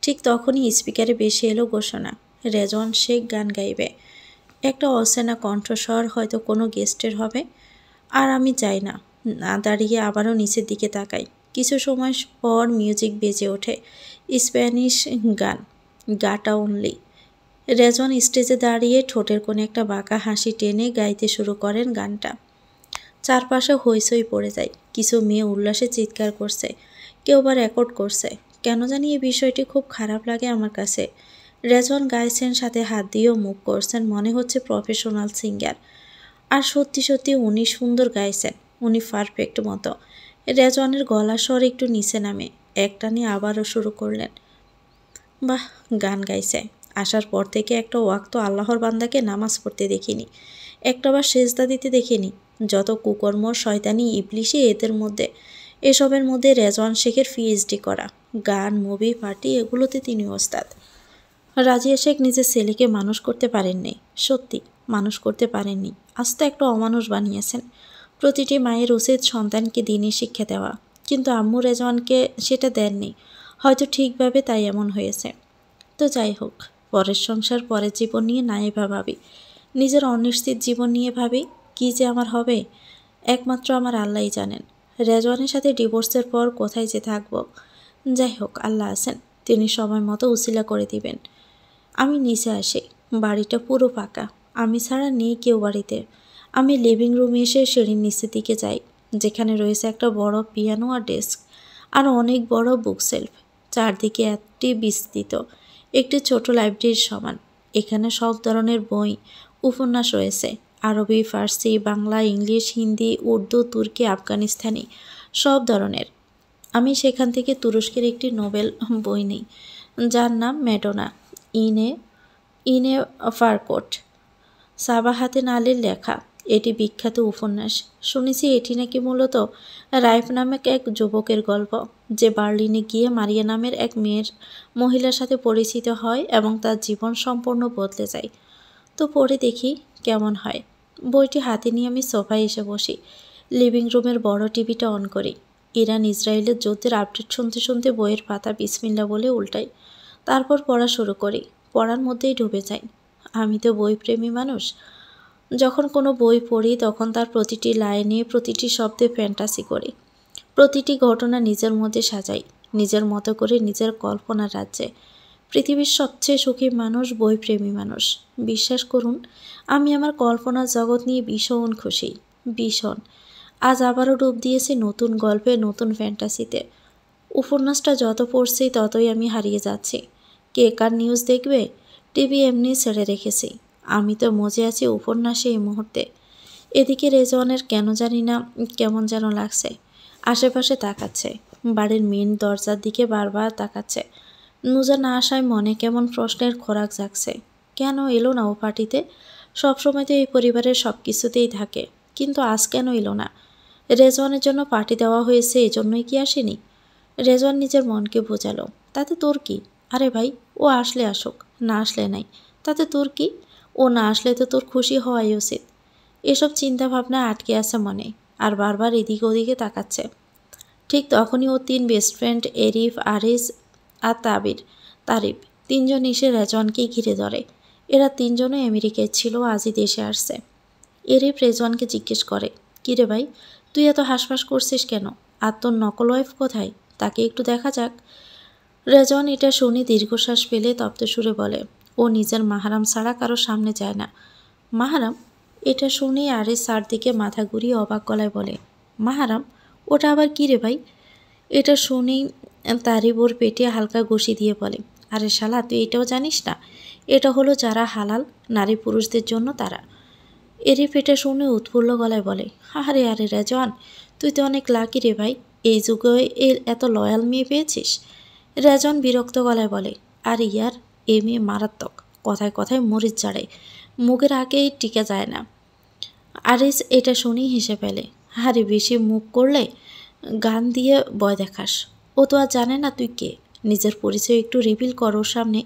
ঠিক তখনই স্পিকারে ভেসে এলো ঘোষণা, রেজওয়ান শেখ গান গাইবে। একটা অচেনা কণ্ঠস্বর, হয়তো কোনো গেস্টের হবে। আর আমি যাই না, না দাঁড়িয়ে আবারও নিচের দিকে তাকাই। কিছু সময় পর মিউজিক বেজে ওঠে, স্প্যানিশ গান, গাটা অনলি। রেজওয়ান স্টেজে দাঁড়িয়ে ঠোঁটের কোণে একটা বাঁকা হাসি টেনে গাইতে শুরু করেন গানটা। চারপাশে হইচই পড়ে যায়, কিছু মেয়ে উল্লাসে চিৎকার করছে, কেউ বা রেকর্ড করছে। কেন জানি এই বিষয়টি খুব খারাপ লাগে আমার কাছে। রেজওয়ান গাইছেন, সাথে হাত দিয়েও মুভ করছেন, মনে হচ্ছে প্রফেশনাল সিঙ্গার। আর সত্যি সত্যি উনি সুন্দর গাইছেন, উনি পারফেক্ট মতো। রেজওয়ানের গলার স্বর একটু নিচে নামে, একটানে আবারও শুরু করলেন। বাহ, গান গাইছে। আসার পর থেকে একটা ওয়াক্ত আল্লাহর বান্দাকে নামাজ পড়তে দেখিনি, একটাবার সেজদা দিতে দেখিনি। যত কুকর্ম, শয়তানি, ইবলিশি এদের মধ্যে, এসবের মধ্যে রেজওয়ান শেখের পিএইচডি করা। গান, মুভি, পার্টি এগুলোতে তিনি ওস্তাদ। রাজিয়া শেখ নিজের ছেলেকে মানুষ করতে পারেননি, সত্যি মানুষ করতে পারেননি, আস্ত একটা অমানুষ বানিয়েছেন। প্রতিটি মায়ের উচিত সন্তানকে দিনের শিক্ষা দেওয়া, কিন্তু আম্মু রেজওয়ানকে সেটা দেননি, হয়তো ঠিকভাবে, তাই এমন হয়েছে। তো যাই হোক, পরের সংসার, পরের জীবন নিয়ে নাই ভাবি, নিজের অনিশ্চিত জীবন নিয়ে ভাবি। কী যে আমার হবে একমাত্র আমার আল্লাহই জানেন। রেজওয়ানের সাথে ডিভোর্সের পর কোথায় যে থাকবো। যাই হোক, আল্লাহ আছেন, তিনি সময় মতো উসিলা করে দিবেন। আমি নিচে আসি। বাড়িটা পুরো ফাঁকা, আমি ছাড়া নেই কেউ বাড়িতে। আমি লিভিং রুমে এসে সিঁড়ির নিচের দিকে যাই, যেখানে রয়েছে একটা বড় পিয়ানো আর ডেস্ক আর অনেক বড় বুক সেলফ। চারদিকে একটি বিস্তৃত একটি ছোট লাইব্রেরির সমান। এখানে সব ধরনের বই, উপন্যাস রয়েছে, আরবি, ফার্সি, বাংলা, ইংলিশ, হিন্দি, উর্দু, তুর্কি, আফগানিস্তানি, সব ধরনের। আমি সেখান থেকে তুরস্কের একটি নোবেল বই নিই, যার নাম ম্যাডোনা ইনে ইনে ফারকোট, সাবাহাতেন আলীর লেখা। এটি বিখ্যাত উপন্যাস। শুনেছি এটি নাকি মূলত রাইফ নামক এক যুবকের গল্প, যে বার্লিনে গিয়ে মারিয়া নামের এক মহিলার সাথে পরিচিত হয় এবং তার জীবন সম্পূর্ণ বদলে যায়। তো পড়ে দেখি কেমন হয়। বইটি হাতে নিয়ে আমি সোফায় এসে বসি। লিভিং রুমের বড় টিভিটা অন করি। ইরান ইসরায়েলের যুদ্ধের আপডেট শুনতে শুনতে বইয়ের পাতা বিসমিল্লা বলে উল্টাই। তারপর পড়া শুরু করি। পড়ার মধ্যেই ডুবে যাই। আমি তো বইপ্রেমী মানুষ। যখন কোনো বই পড়ি তখন তার প্রতিটি লাইনে, প্রতিটি শব্দে ফ্যান্টাসি করি। প্রতিটি ঘটনা নিজের মধ্যে সাজাই, নিজের মতো করে, নিজের কল্পনার রাজ্যে। পৃথিবীর সবচেয়ে সুখী মানুষ বইপ্রেমী মানুষ। বিশ্বাস করুন, আমি আমার কল্পনার জগৎ নিয়ে ভীষণ খুশি, ভীষণ। আজ আবারও ডুব দিয়েছি নতুন গল্পে, নতুন ফ্যান্টাসিতে। উপন্যাসটা যত পড়ছি ততই আমি হারিয়ে যাচ্ছি। কে কার নিউজ দেখবে, টিভি এমনি ছেড়ে রেখেছি। আমি তো মজে আছি উপন্যাসে এই মুহূর্তে। এদিকে রেজওয়ানের কেন জানি না কেমন যেন লাগছে। আশেপাশে তাকাচ্ছে, বাড়ির মেন দরজার দিকে বারবার তাকাচ্ছে। নুজা না আসায় মনে কেমন প্রশ্নের খোরাক জাগছে। কেন এলো না ও পার্টিতে? সবসময় তো এই পরিবারের সব কিছুতেই থাকে, কিন্তু আজ কেন এলো না? রেজওয়ানের জন্য পার্টি দেওয়া হয়েছে, এজন্যই কি আসেনি? রেজওয়ান নিজের মনকে বোঝালো, তাতে তোর কি? আরে ভাই, ও আসলে আসুক, না আসলে নাই, তাতে তোর কি? ও না আসলে তো তোর খুশি হওয়াই উচিত। এসব চিন্তা ভাবনা আটকে আছে মনে, আর বারবার এদিকে ওদিকে তাকাচ্ছে। ঠিক তখনই ওর 3 বেস্ট ফ্রেন্ড এরিফ, আরিস আর তারিফ তিনজন এসে রেজওয়ানকেই ঘিরে ধরে। এরা তিনজনই আমেরিকায় ছিল, আজই দেশে আসছে। এরিফ রেজওয়ানকে জিজ্ঞেস করে, কিরে ভাই, তুই এত হাসফাস করছিস কেন? আর তোর নকল ওয়াইফ কোথায়? তাকে একটু দেখা যাক। রেজওয়ান এটা শুনে দীর্ঘশ্বাস ফেলে তপ্ত সুরে বলে, ও নিজের মাহারাম ছাড়া কারো সামনে যায় না। মাহারাম? এটা শুনেই আরিস স্যার দিকে মাথা ঘুরিয়ে অবাক গলায় বলে, মাহারাম? ওটা আবার কী রে ভাই? এটা শুনেই তারিব ওর পেটে হালকা ঘষি দিয়ে বলে, আরে শালা, তুই এটাও জানিস না? এটা হলো যারা হালাল নারী পুরুষদের জন্য তারা। এরিফ এটা শুনে উৎফুল্ল গলায় বলে, আরে আরে রেজওয়ান, তুই তো অনেক লাকি রে ভাই, এই যুগে এত লয়াল মেয়ে পেয়েছিস। রেজওয়ান বিরক্ত গলায় বলে, আরে ইয়ার, এ মেয়ে মারাত্মক, কথায় কথায় মরিচ ঝাড়ে, মুখের আগেই টিকে যায় না। আরিস এটা শুনেই হেসে ফেলে, আরে বেশি মুখ করলে গান দিয়ে ভয় দেখাস। ও তো আর জানে না তুই কে, নিজের পরিচয় একটু রিভিল কর ওর সামনে।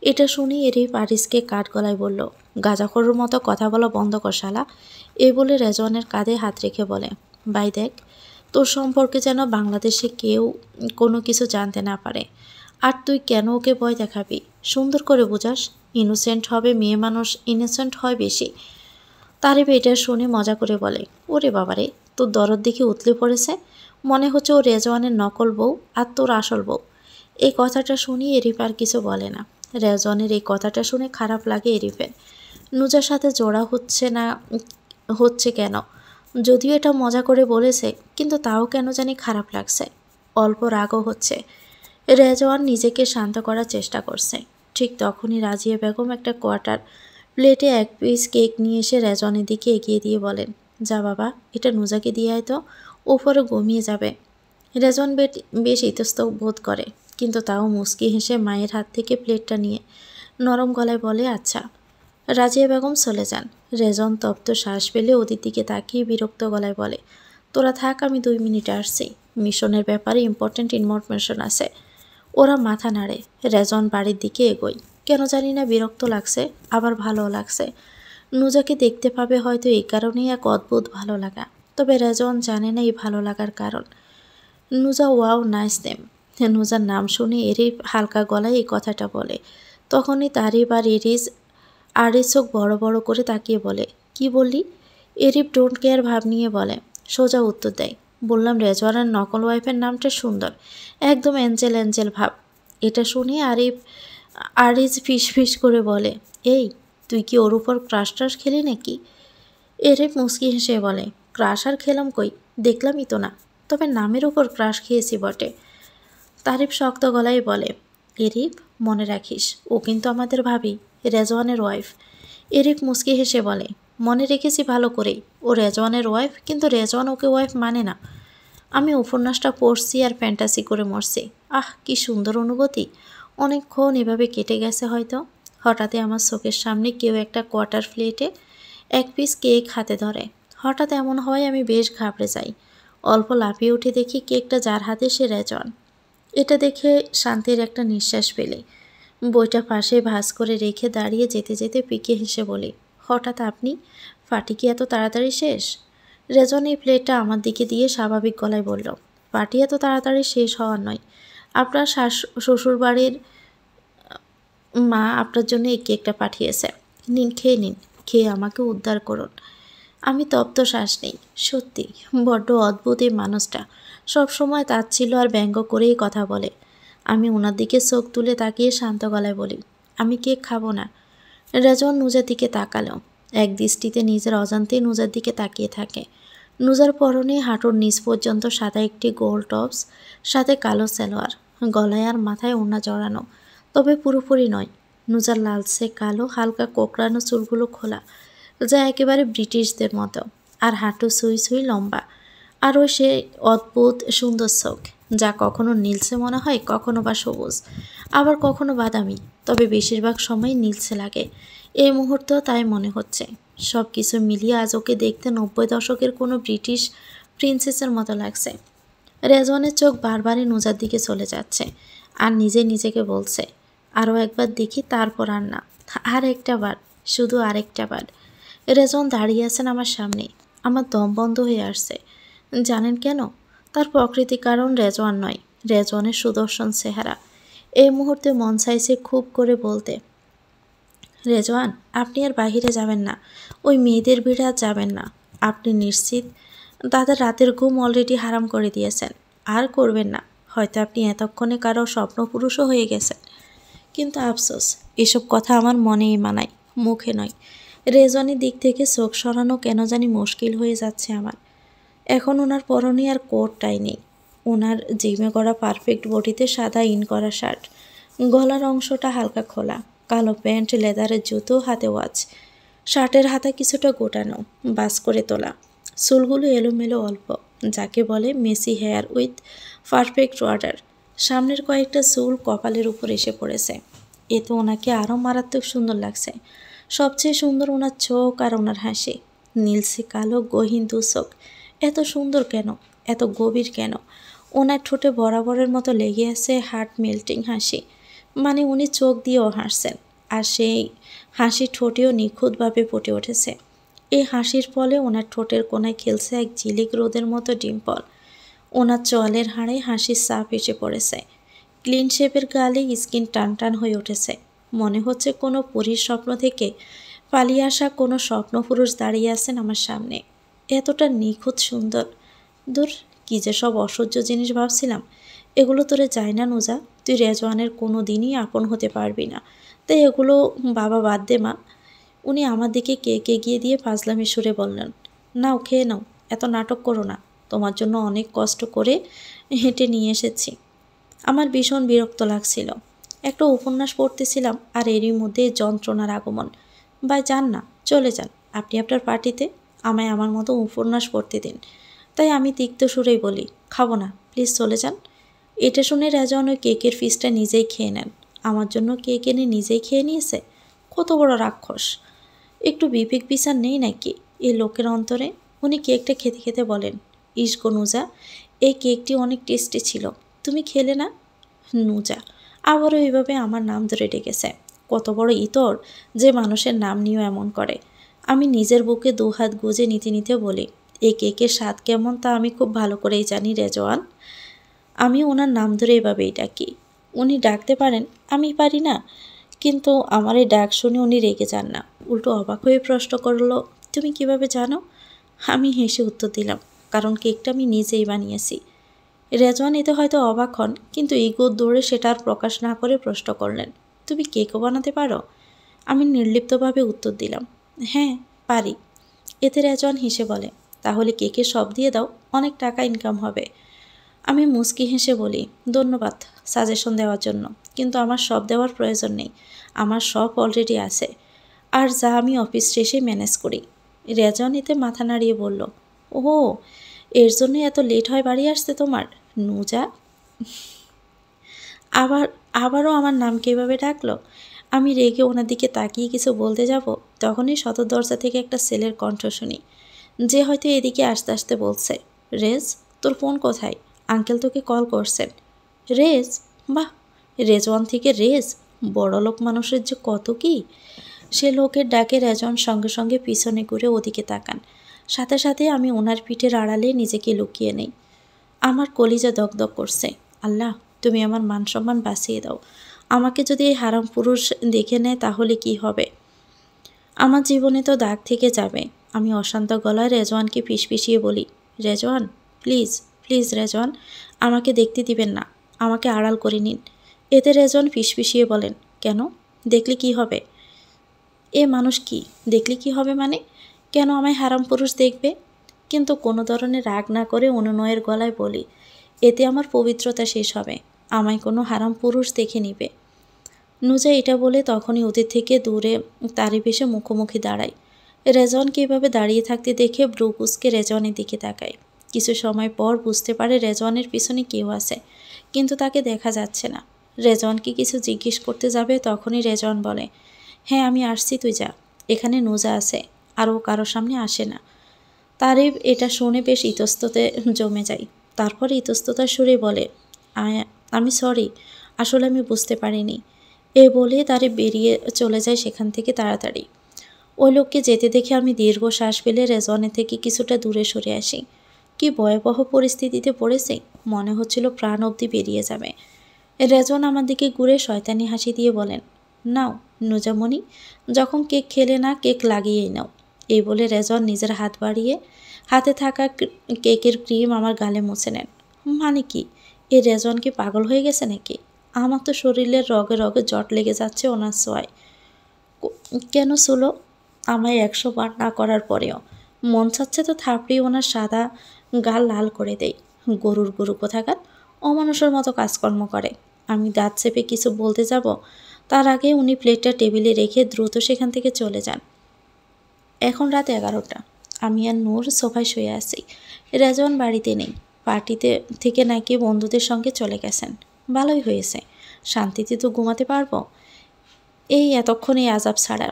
এটা শুনেই এরিফ আরিসকে কাঠ গলায় বলল, গাঁজাখোরের মতো কথা বলা বন্ধ কর শালা। এ বলে রেজওয়ানের কাঁধে হাত রেখে বলে, ভাই দেখ, তোর সম্পর্কে যেন বাংলাদেশে কেউ কোনো কিছু জানতে না পারে। আর তুই কেন ওকে ভয় দেখাবি? সুন্দর করে বোঝাস, ইনোসেন্ট হবে মেয়ে মানুষ, ইনোসেন্ট হয় বেশি। তারিফ এটা শুনে মজা করে বলে, ওরে বাবারে, তোর দরদ দেখে উতলে পড়েছে, মনে হচ্ছে ও রেজওয়ানের নকল বউ আর তোর আসল বউ। এই কথাটা শুনি এরিফ আর কিছু বলে না। রেজওয়ানের এই কথাটা শুনে খারাপ লাগে এরিফের। নুজার সাথে জোড়া হচ্ছে কেন? যদিও এটা মজা করে বলেছে, কিন্তু তাও কেন জানি খারাপ লাগছে, অল্প রাগও হচ্ছে। রেজওয়ান নিজেকে শান্ত করার চেষ্টা করছে। ঠিক তখনই রাজিয়া বেগম একটা কোয়ার্টার প্লেটে 1 পিস কেক নিয়ে এসে রেজওয়ানের দিকে এগিয়ে দিয়ে বলেন, যা বাবা, এটা নুজাকে দিয়ে আয় তো, ওপরে ঘুমিয়ে যাবে। রেজওয়ান বেশ ইতস্তত বোধ করে, কিন্তু তাও মুচকি হেসে মায়ের হাত থেকে প্লেটটা নিয়ে নরম গলায় বলে, আচ্ছা। রাজিয়া বেগম চলে যান। রেজওয়ান তপ্ত শ্বাস ফেলে ওদের দিকে তাকিয়ে বিরক্ত গলায় বলে, তোরা থাক, আমি 2 মিনিটে আসছি, মিশনের ব্যাপারে ইম্পর্ট্যান্ট ইনফরমেশন আছে। ওরা মাথা নাড়ে। রেজওয়ান বাড়ির দিকে এগোয়। কেন জানি না বিরক্ত লাগছে, আবার ভালোও লাগছে। নুজাকে দেখতে পাবে হয়তো, এই কারণেই এক অদ্ভুত ভালো লাগা। তবে রেজওয়ান জানে না এই ভালো লাগার কারণ। Nuja wow nice name. নুজার নাম শুনে এরিফ হালকা গলায় এই কথাটা বলে। তখনই তারিফ আর আরিস চোখ বড় করে তাকিয়ে বলে, কি বললি? এরিফ ডোন্ট কেয়ার ভাব নিয়ে বলে, সোজা উত্তর দেয়, বললাম, রেজওয়ানের নকল ওয়াইফের নামটা সুন্দর, একদম অ্যাঞ্জেল অ্যাঞ্জেল ভাব। এটা শুনে আরিজ ফিস ফিস করে বলে, এই তুই কি ওর উপর ক্রাশ টাশ খেলি নাকি? এরিফ মুচকি হেসে বলে, ক্রাশ আর খেলাম কই, দেখলামই তো না, তবে নামের উপর ক্রাশ খেয়েছি বটে। তারিফ শক্ত গলায় বলে, এরিফ মনে রাখিস, ও কিন্তু আমাদের ভাবি, রেজওয়ানের ওয়াইফ। এরিফ মুচকি হেসে বলে, মনে রেখেছি ভালো করেই, ও রেজওয়ানের ওয়াইফ, কিন্তু রেজওয়ান ওকে ওয়াইফ মানে না। আমি উপন্যাসটা পড়ছি আর ফ্যান্টাসি করে মরছি। আহ, কি সুন্দর অনুভূতি। অনেকক্ষণ এভাবে কেটে গেছে হয়তো। হঠাৎই আমার চোখের সামনে কেউ একটা কোয়ার্টার প্লেটে এক পিস কেক হাতে ধরে। হঠাৎ এমন হয় আমি বেশ ঘাবড়ে যাই। অল্প লাফিয়ে উঠে দেখি কেকটা যার হাতে সে রেজওয়ান। এটা দেখে শান্তির একটা নিঃশ্বাস পেলে বইটা পাশে ভাঁজ করে রেখে দাঁড়িয়ে যেতে যেতে পিকে হেসে বলি, হঠাৎ আপনি? পার্টি কি এত তাড়াতাড়ি শেষ? রেজন এই প্লেটটা আমার দিকে দিয়ে স্বাভাবিক গলায় বলল, পার্টি এত তাড়াতাড়ি শেষ হওয়ার নয়। আপনার শ্বশুরবাড়ির মা আপনার জন্য এই কেকটা পাঠিয়েছে। নিন, খেয়ে নিন, খেয়ে আমাকে উদ্ধার করুন। আমি তপ্ত শ্বাস নেই। সত্যি বড্ড অদ্ভুত এই মানুষটা, সবসময় তাচ্ছিল্য আর ব্যঙ্গ করেই কথা বলে। আমি ওনার দিকে চোখ তুলে তাকিয়ে শান্ত গলায় বলি, আমি কেক খাবো না। রেজন নুজার দিকে তাকালো। এক দৃষ্টিতে নিজের অজান্তেই নুজার দিকে তাকিয়ে থাকে। নুজার পরনে হাঁটুর নিচ পর্যন্ত সাদা একটি গোল টপস, সাথে কালো সালোয়ার, গলায় আর মাথায় ওড়না জড়ানো, তবে পুরোপুরি নয়। নুজার লালচে কালো হালকা কোঁকড়ানো চুলগুলো খোলা, যা একেবারে ব্রিটিশদের মতো, আর হাঁটু সুই সুই লম্বা। আরও সে অদ্ভুত সুন্দর চোখ, যা কখনো নীলসে মনে হয়, কখনো বা সবুজ, আবার কখনো বাদামি, তবে বেশিরভাগ সময় নীলসে লাগে। এই মুহূর্তেও তাই মনে হচ্ছে। সব কিছু মিলিয়ে আজ ওকে দেখতে 90 দশকের কোনো ব্রিটিশ প্রিন্সেসের মতো লাগছে। রেজওয়ানের চোখ বারবারই নুজার দিকে চলে যাচ্ছে, আর নিজে নিজেকে বলছে, আরও একবার দেখি, তারপর আর না, আর একটা বার, শুধু আরেকটা বার। রেজওয়ান দাঁড়িয়ে আছেন আমার সামনে। আমার দম বন্ধ হয়ে আসছে। জানেন কেন? তার প্রকৃতি কারণ রেজওয়ান নয়, রেজওয়ানের সুদর্শন চেহারা। এই মুহূর্তে মন চাইছে খুব করে বলতে, রেজওয়ান, আপনি আর বাহিরে যাবেন না, ওই মেয়েদের ভিড়ে আর যাবেন না। আপনি নিশ্চিত? দাদার রাতের ঘুম অলরেডি হারাম করে দিয়েছেন, আর করবেন না। হয়তো আপনি এতক্ষণে কারো স্বপ্নপুরুষও হয়ে গেছেন। কিন্তু আফসোস, এসব কথা আমার মনেই মানায়, মুখে নয়। রেজওয়ানের দিক থেকে চোখ সরানো কেন জানি মুশকিল হয়ে যাচ্ছে আমার। এখন ওনার পরনে আর কোটটাই নেই। ওনার জিমে করা পারফেক্ট বডিতে সাদা ইন করা শার্ট, গলার অংশটা হালকা খোলা, কালো প্যান্ট, লেদারের জুতো, হাতে ওয়াচ। শার্টের হাতা কিছুটা গোটানো, বাস করে তোলা, চুলগুলো এলোমেলো অল্প, যাকে বলে messy hair with perfect order. সামনের কয়েকটা চুল কপালের উপর এসে পড়েছে। এতে ওনাকে আরও মারাত্মক সুন্দর লাগছে। সবচেয়ে সুন্দর ওনার চোখ আর ওনার হাসি, নীলসে কালো গহীন দু চোখ। এত সুন্দর কেন, এত গভীর কেন? ওনার ঠোঁটে বরাবরের মতো লেগে আছে হার্ট মেল্টিং হাসি, মানে উনি চোখ দিয়েও হাসছেন, আর সেই হাসি ঠোঁটেও নিখুঁতভাবে ফুটে উঠেছে। এই হাসির ফলে ওনার ঠোঁটের কোনায় খেলছে এক ঝিলিক রোদের মতো ডিম্পল। ওনার চোয়ালের হাড়ে হাসির চাপ এসে পড়েছে। ক্লিন শেপের গালে স্কিন টান টান হয়ে উঠেছে। মনে হচ্ছে কোনো পরীর স্বপ্ন থেকে পালিয়ে আসা কোনো স্বপ্নপুরুষ দাঁড়িয়ে আছেন আমার সামনে। এতটা নিখুঁত সুন্দর। দূর, কী যে সব অসহ্য জিনিস ভাবছিলাম। এগুলো তোরে যায় না নুজা, তুই রেজওয়ানের কোনো দিনই আপন হতে পারবি না। তাই এগুলো বাবা বাদ দে মা। উনি আমার দিকে কেক এগিয়ে দিয়ে ফাজলামি সুরে বললেন, নাও খেয়ে নাও, এত নাটক করো না, তোমার জন্য অনেক কষ্ট করে হেঁটে নিয়ে এসেছি। আমার ভীষণ বিরক্ত লাগছিল। একটা উপন্যাস পড়তেছিলাম, আর এরই মধ্যে যন্ত্রণার আগমন। ভাই যান না, চলে যান, আপনি আপনার পার্টিতে, আমায় আমার মতো উপন্যাস পড়তে দিন। তাই আমি তিক্ত সুরেই বলি, খাবো না, প্লিজ চলে যান। এটা শুনে রেজওয়ান ওই কেকের পিসটা নিজেই খেয়ে নেন। আমার জন্য কেক এনে নিজেই খেয়ে নিয়েছে। কত বড় রাক্ষস! একটু বিবেক বিচার নেই নাকি এই লোকের অন্তরে? উনি কেকটা খেতে খেতে বলেন, ইসগো নুজা, এই কেকটি অনেক টেস্টি ছিল, তুমি খেলে না? নুজা আবারও এইভাবে আমার নাম ধরে ডেকেছে। কত বড় ইতর যে মানুষের নাম নিয়েও এমন করে। আমি নিজের বুকে দুহাত গুজে নিতে নিতে বলি, এই কেকের স্বাদ কেমন তা আমি খুব ভালো করেই জানি রেজওয়ান। আমি ওনার নাম ধরে এভাবেই ডাকি। উনি ডাকতে পারেন, আমি পারি না। কিন্তু আমার এই ডাক শুনে উনি রেগে যান না, উল্টো অবাক হয়ে প্রশ্ন করলো, তুমি কিভাবে জানো? আমি হেসে উত্তর দিলাম, কারণ কেকটা আমি নিজেই বানিয়েছি। রেজওয়ান এতে হয়তো অবাক হন, কিন্তু ইগোর দৌড়ে সেটা আর প্রকাশ না করে প্রশ্ন করলেন, তুমি কেকও বানাতে পারো? আমি নির্লিপ্তভাবে উত্তর দিলাম, হ্যাঁ পারি। এতে রেজওয়ান হেসে বলে, তাহলে কেকের সব দিয়ে দাও, অনেক টাকা ইনকাম হবে। আমি মুচকি হেসে বলি, ধন্যবাদ সাজেশন দেওয়ার জন্য, কিন্তু আমার সব দেওয়ার প্রয়োজন নেই, আমার সব অলরেডি আছে, আর যা আমি অফিস শেষে ম্যানেজ করি। রেজওয়ান এতে মাথা নাড়িয়ে বলল, ওহো, এর জন্যই এত লেট হয় বাড়ি আসতে তোমার? নুজা আবারও আমার নামকে এভাবে ডাকলো। আমি রেগে ওনার দিকে তাকিয়ে কিছু বলতে যাব, তখনই সদর দরজা থেকে একটা ছেলের কণ্ঠ শুনি, যে হয়তো এদিকে আসতে আসতে বলছে, রেজ তোর ফোন কোথায়? আঙ্কেল তোকে কল করছেন। রেজ? বাহ, রেজওয়ান থেকে রেজ, বড়লোক মানুষের যে কত কি। সে লোকের ডাকে রেজওয়ান সঙ্গে সঙ্গে পিছনে ঘুরে ওদিকে তাকান, সাথে সাথে আমি ওনার পিঠের আড়ালে নিজেকে লুকিয়ে নেই। আমার কলিজা দগদগ করছে। আল্লাহ, তুমি আমার মান সম্মান বাঁচিয়ে দাও। আমাকে যদি এই হারাম পুরুষ দেখে নেয় তাহলে কি হবে? আমার জীবনে তো দাগ থেকে যাবে। আমি অশান্ত গলায় রেজওয়ানকে ফিসফিসিয়ে বলি, রেজওয়ান প্লিজ প্লিজ রেজওয়ান, আমাকে দেখতে দিবেন না, আমাকে আড়াল করে নিন। এতে রেজওয়ান ফিসফিসিয়ে বলেন, কেন? দেখলে কি হবে? এ মানুষ কি? দেখলে কি হবে মানে? কেন আমায় হারাম পুরুষ দেখবে? কিন্তু কোনো ধরনের রাগ না করে অনুনয়ের গলায় বলি, এতে আমার পবিত্রতা শেষ হবে, আমায় কোনো হারাম পুরুষ দেখে নিবে। নুজা এটা বলে তখনই ওদের থেকে দূরে তারি বেশে মুখোমুখি দাঁড়ায়। রেজওয়ানকে এভাবে দাঁড়িয়ে থাকতে দেখে ব্রু কুঁচকে রেজওয়ানের দিকে তাকায়। কিছু সময় পর বুঝতে পারে রেজওয়ানের পিছনে কেউ আছে, কিন্তু তাকে দেখা যাচ্ছে না। রেজওয়ানকে কিছু জিজ্ঞেস করতে যাবে, তখনই রেজওয়ান বলে, হ্যাঁ আমি আসছি, তুই যা, এখানে নুজা আছে, আর ও কারো সামনে আসে না। তারিফ এটা শুনে বেশ ইতস্ততে জমে যায়। তারপর ইতস্ততার সুরে বলে, আমি সরি, আসলে আমি বুঝতে পারিনি। এ বলে তারিফ বেরিয়ে চলে যায় সেখান থেকে তাড়াতাড়ি। ওই লোককে যেতে দেখে আমি দীর্ঘ শ্বাস ফেলে রেজওয়ানের থেকে কিছুটা দূরে সরে আসি। কি ভয়াবহ পরিস্থিতিতে পড়েছে, মনে হচ্ছিল প্রাণ অবধি বেরিয়ে যাবে। রেজওয়ান আমার দিকে ঘুরে শয়তানি হাসি দিয়ে বলেন, নাও নুজামণি, যখন কেক খেলে না, কেক লাগিয়েই নাও। এই বলে রেজওয়ান নিজের হাত বাড়িয়ে হাতে থাকা কেকের ক্রিম আমার গালে মুছে নেন। মানে কি, এই রেজওয়ান কি পাগল হয়ে গেছে নাকি? আমার তো শরীরের রগে রগে জট লেগে যাচ্ছে ওনার ছোঁয়ায়। কেন ছিল আমায় 100 বার না করার পরেও? মন চাচ্ছে তো থাপড়িয়ে ওনার সাদা গাল লাল করে দেই। গরুর গরু কোথাকার, অমানুষের মতো কাজকর্ম করে। আমি দাঁত চেপে কিছু বলতে যাব, তার আগে উনি প্লেটটা টেবিলে রেখে দ্রুত সেখান থেকে চলে যান। এখন রাত 11টা। আমি আর নূর সোফায় শুয়ে আছি। রেজওয়ান বাড়িতে নেই, পার্টিতে থেকে নাকি বন্ধুদের সঙ্গে চলে গেছেন। ভালোই হয়েছে, শান্তিতে তো ঘুমাতে পারবো এই এতক্ষণ এই আজাব ছাড়া।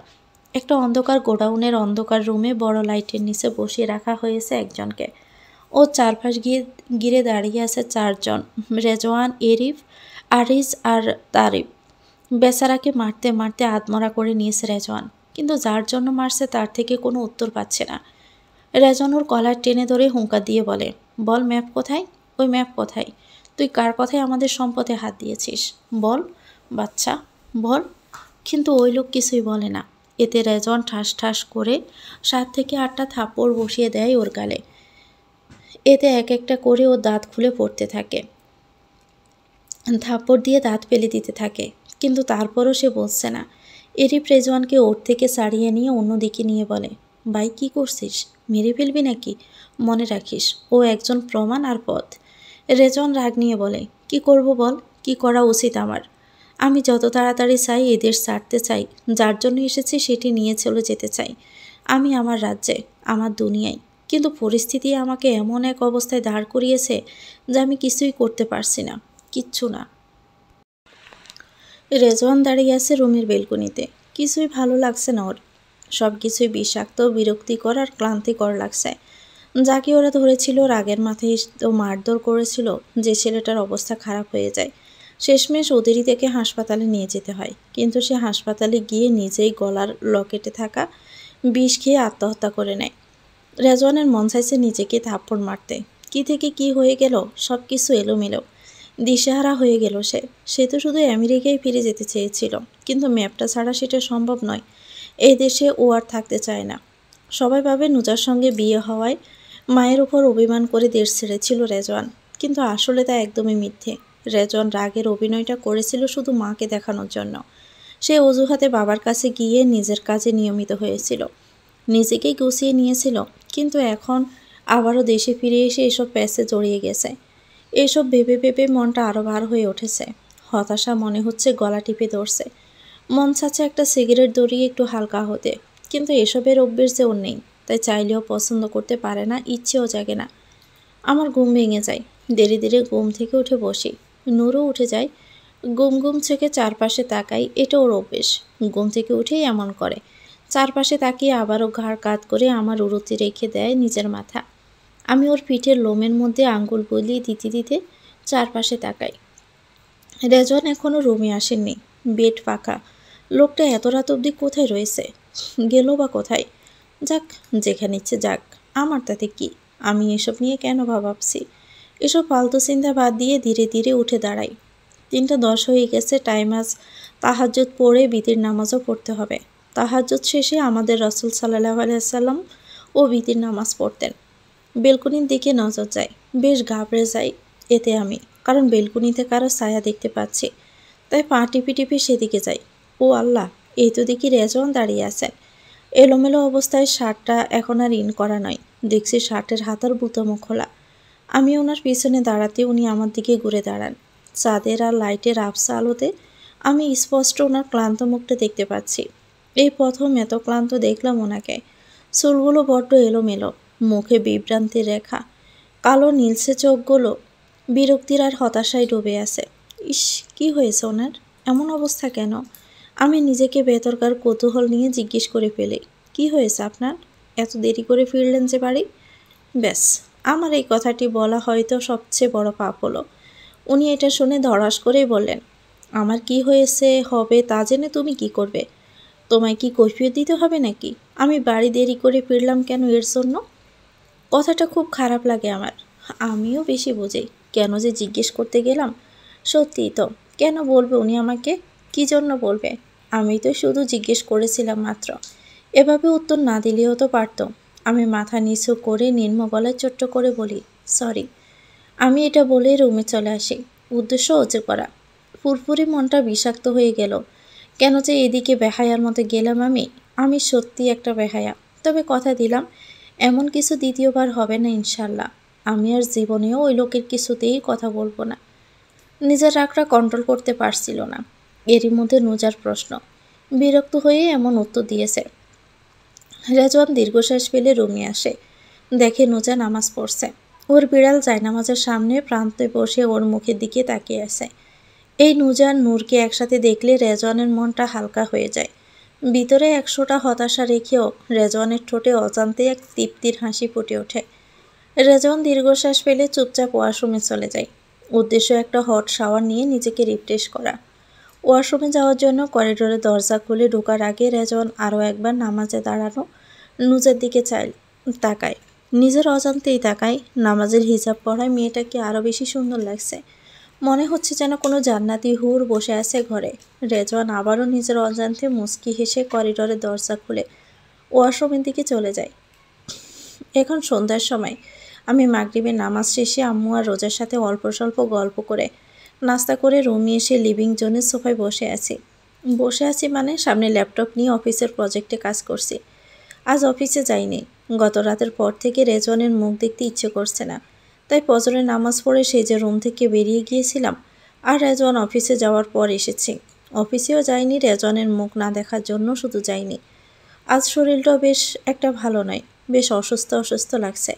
একটা অন্ধকার গোডাউনের অন্ধকার রুমে বড় লাইটের নিচে বসিয়ে রাখা হয়েছে একজনকে। ও চারপাশ ঘিরে দাঁড়িয়ে আছে 4 জন, রেজওয়ান, এরিফ, আরিজ আর তারিফ। বেচারাকে মারতে মারতে আধমরা করে নিয়েছে রেজওয়ান, কিন্তু যার জন্য মারছে তার থেকে কোনো উত্তর পাচ্ছে না। রেজওয়ান ওর কলার টেনে ধরে হুঙ্কার দিয়ে বলে, বল ম্যাপ কোথায়? ওই ম্যাপ কোথায়? তুই কার কথায় আমাদের সম্পদে হাত দিয়েছিস? বল বাচ্চা, বল। কিন্তু ওই লোক কিছুই বলে না। এতে রেজওয়ান ঠাস ঠাস করে 7 থেকে 8টা থাপ্পড় বসিয়ে দেয় ওর গালে। এতে এক একটা করে ও দাঁত খুলে পড়তে থাকে, থাপ্পড় দিয়ে দাঁত ফেলে দিতে থাকে, কিন্তু তারপরও সে বলছে না। এরিফ রেজওয়ানকে ওর থেকে ছাড়িয়ে নিয়ে অন্যদিকে নিয়ে বলে, ভাই কি করছিস? মেরে ফেলবি নাকি? মনে রাখিস, ও একজন প্রমাণ আর পথ। রেজওয়ান রাগ নিয়ে বলে, কি করব বল, কি করা উচিত আমার? আমি যত তাড়াতাড়ি চাই এদের ছাড়তে চাই, যার জন্য এসেছি সেটি নিয়ে চলে যেতে চাই। আমি আমার রাজ্যে, আমার দুনিয়ায়, কিন্তু পরিস্থিতি আমাকে এমন এক অবস্থায় দাঁড় করিয়েছে যে আমি কিছুই করতে পারছি না, কিচ্ছু না। রেজওয়ান দাঁড়িয়ে আছে রুমের বেলকনিতে। কিছুই ভালো লাগছে না ওর, সব কিছুই বিষাক্ত, বিরক্তিকর আর ক্লান্তিকর লাগছে। যাকে ওরা ধরেছিল রাগের মাথায় তো মারধর করেছিল, যে ছেলেটার অবস্থা খারাপ হয়ে যায়, শেষমেশ ওদেরই থেকে হাসপাতালে নিয়ে যেতে হয়। কিন্তু সে হাসপাতালে গিয়ে নিজেই গলার লকেটে থাকা বিষ খেয়ে আত্মহত্যা করে নেয়। রেজওয়ানের মন চাইছে নিজেকে থাপ্পড় মারতে। কি থেকে কি হয়ে গেল, সব কিছু এলোমেলো, দিশেহারা হয়ে গেল সে। সে তো শুধু আমেরিকায় ফিরে যেতে চেয়েছিল, কিন্তু ম্যাপটা ছাড়া সেটা সম্ভব নয়। এই দেশে ও আর থাকতে চায় না। সবাই ভাবে নুজার সঙ্গে বিয়ে হওয়ায় মায়ের উপর অভিমান করে দেশ ছেড়েছিল রেজওয়ান, কিন্তু আসলে তা একদমই মিথ্যে। রেজওয়ান রাগের অভিনয়টা করেছিল শুধু মাকে দেখানোর জন্য। সে অজুহাতে বাবার কাছে গিয়ে নিজের কাজে নিয়মিত হয়েছিল, নিজেকেই গুছিয়ে নিয়েছিল। কিন্তু এখন আবারও দেশে ফিরে এসে এসব প্যাসে জড়িয়ে গেছে। এইসব ভেবে ভেবে মনটা আরও ভার হয়ে উঠেছে। হতাশা মনে হচ্ছে গলা টিপে ধরছে। মন চাচ্ছে একটা সিগারেট ধরিয়ে একটু হালকা হতে, কিন্তু এসবের অভ্যেস যে ওর নেই, তাই চাইলেও পছন্দ করতে পারে না, ইচ্ছেও জাগে না। আমার ঘুম ভেঙে যায়। ধীরে ধীরে ঘুম থেকে উঠে বসি। নূরও উঠে যায়। ঘুম ঘুম চোখে চারপাশে তাকাই, এটা ওর অভ্যেস। ঘুম থেকে উঠেই এমন করে। চারপাশে তাকিয়ে আবারও ঘাড় কাত করে আমার উরুতে রেখে দেয় নিজের মাথা। আমি ওর পিঠের লোমের মধ্যে আঙ্গুল বুলিয়ে দিতে দিতে চারপাশে তাকাই। রেজওয়ান এখনও রুমে আসেননি। বেড ফাঁকা। লোকটা এত রাত অবধি কোথায় রয়েছে? গেল বা কোথায়? যাক, যেখানে ইচ্ছে যাক, আমার তাতে কি? আমি এসব নিয়ে কেন ভাবছি? এসব ফালতু চিন্তা বাদ দিয়ে ধীরে ধীরে উঠে দাঁড়াই। 3:10 হয়ে গেছে। টাইম আজ তাহাজ্জুদ পড়ে বিতির নামাজও পড়তে হবে। তাহাজ্জুদ শেষে আমাদের রাসূল সাল্লাল্লাহু আলাইহি সাল্লাম ও বিতির নামাজ পড়তেন। বেলকনির দিকে নজর যায়। বেশ ঘাবড়ে যাই এতে আমি, কারণ বেলকনিতে কারো ছায়া দেখতে পাচ্ছি। তাই পা টিপি টিপি সেদিকে যাই। ও আল্লাহ, এই তো দেখি রেজওয়ান দাঁড়িয়ে আছেন। এলোমেলো অবস্থায় শার্টটা এখন আর ইন করা নয়। দেখছি শার্টের হাতার বুতামও খোলা। আমি ওনার পিছনে দাঁড়াতে উনি আমার দিকে ঘুরে দাঁড়ান। চাঁদের আর লাইটের আবছা আলোতে আমি স্পষ্ট ওনার ক্লান্ত মুখটা দেখতে পাচ্ছি। এই প্রথম এত ক্লান্ত দেখলাম ওনাকে। চুলগুলো বড্ড এলোমেলো, মুখে বিভ্রান্তির রেখা, কালো নীলসে চোখগুলো বিরক্তির আর হতাশায় ডুবে আছে। ইস, কি হয়েছে ওনার? এমন অবস্থা কেন? আমি নিজেকে বেতরকার কৌতূহল নিয়ে জিজ্ঞেস করে ফেলি, কি হয়েছে আপনার? এত দেরি করে ফিরলেন যে বাড়ি? ব্যাস, আমার এই কথাটি বলা হয়তো সবচেয়ে বড় পাপ হলো। উনি এটা শুনে ধড়াস করেই বললেন, আমার কি হয়েছে হবে তা জেনে তুমি কি করবে? তোমায় কি কৈফিয়ত দিতে হবে নাকি? আমি বাড়ি দেরি করে ফিরলাম কেন এর জন্য? কথাটা খুব খারাপ লাগে আমার। আমিও বেশি বুঝি, কেন যে জিজ্ঞেস করতে গেলাম। সত্যিই তো, কেন বলবে উনি আমাকে? কি জন্য বলবে? আমি তো শুধু জিজ্ঞেস করেছিলাম মাত্র। এভাবে উত্তর না দিলেও তো পারত। আমি মাথা নিচু করে নিম্ন গলায় ছোট্ট করে বলি, সরি। আমি এটা বলে রুমে চলে আসি। উদ্দেশ্য অজু করা। ফুরফুরি মনটা বিষাক্ত হয়ে গেল। কেন যে এদিকে বেহায়ার মতো গেলাম আমি? আমি সত্যি একটা বেহায়া। তবে কথা দিলাম, এমন কিছু দ্বিতীয়বার হবে না ইনশাল্লাহ। আমি আর জীবনেও ওই লোকের কিছুতেই কথা বলবো না। নিজের রাগটা কন্ট্রোল করতে পারছিল না। এরই মধ্যে নুজার প্রশ্ন। বিরক্ত হয়ে এমন উত্তর দিয়েছে। রেজওয়ান দীর্ঘশ্বাস ফেলে রুমে আসে। দেখে নুজা নামাজ পড়ছে। ওর বিড়াল জায়নামাজের সামনে প্রান্তে বসে ওর মুখের দিকে তাকিয়ে আছে। এই নুজা আর নূরকে একসাথে দেখলে রেজওয়ানের মনটা হালকা হয়ে যায়। ভিতরে 100টা হতাশা রেখেও রেজওয়ানের ঠোঁটে অজান্তে এক তৃপ্তির হাসি ফুটে ওঠে। রেজওয়ান দীর্ঘশ্বাস ফেলে চুপচাপ ওয়াশরুমে চলে যায়। উদ্দেশ্য একটা হট শাওয়ার নিয়ে নিজেকে রিফ্রেশ করা। ওয়াশরুমে যাওয়ার জন্য করিডোরে দরজা খুলে ঢোকার আগে রেজওয়ান আরও একবার নামাজে দাঁড়ানো নুজের দিকে তাকায়। নিজের অজান্তেই তাকায়। নামাজের হিজাব পরায় মেয়েটাকে আরও বেশি সুন্দর লাগছে। মনে হচ্ছে যেন কোনো জান্নাতি হুর বসে আছে ঘরে। রেজওয়ান আবারও নিজের অজান্তে মুচকি হেসে করিডোরের দরজা খুলে ওয়াশরুমের দিকে চলে যায়। এখন সন্ধ্যার সময়। আমি মাগরিবের নামাজ শেষে আম্মু আর রোজার সাথে অল্প স্বল্প গল্প করে নাস্তা করে রুমে এসে লিভিং জোনের সোফায় বসে আছি মানে সামনে ল্যাপটপ নিয়ে অফিসের প্রজেক্টে কাজ করছি। আজ অফিসে যাইনি। গত রাতের পর থেকে রেজওয়ানের মুখ দেখতে ইচ্ছে করছে না। তাই ফজরের নামাজ পড়ে সেই যে রুম থেকে বেরিয়ে গিয়েছিলাম, আর রেজওয়ান অফিসে যাওয়ার পর এসেছি। অফিসেও যাইনি রেজওয়ানের মুখ না দেখার জন্য, শুধু যাইনি। আজ শরীরটাও বেশ একটা ভালো নয়, বেশ অসুস্থ অসুস্থ লাগছে,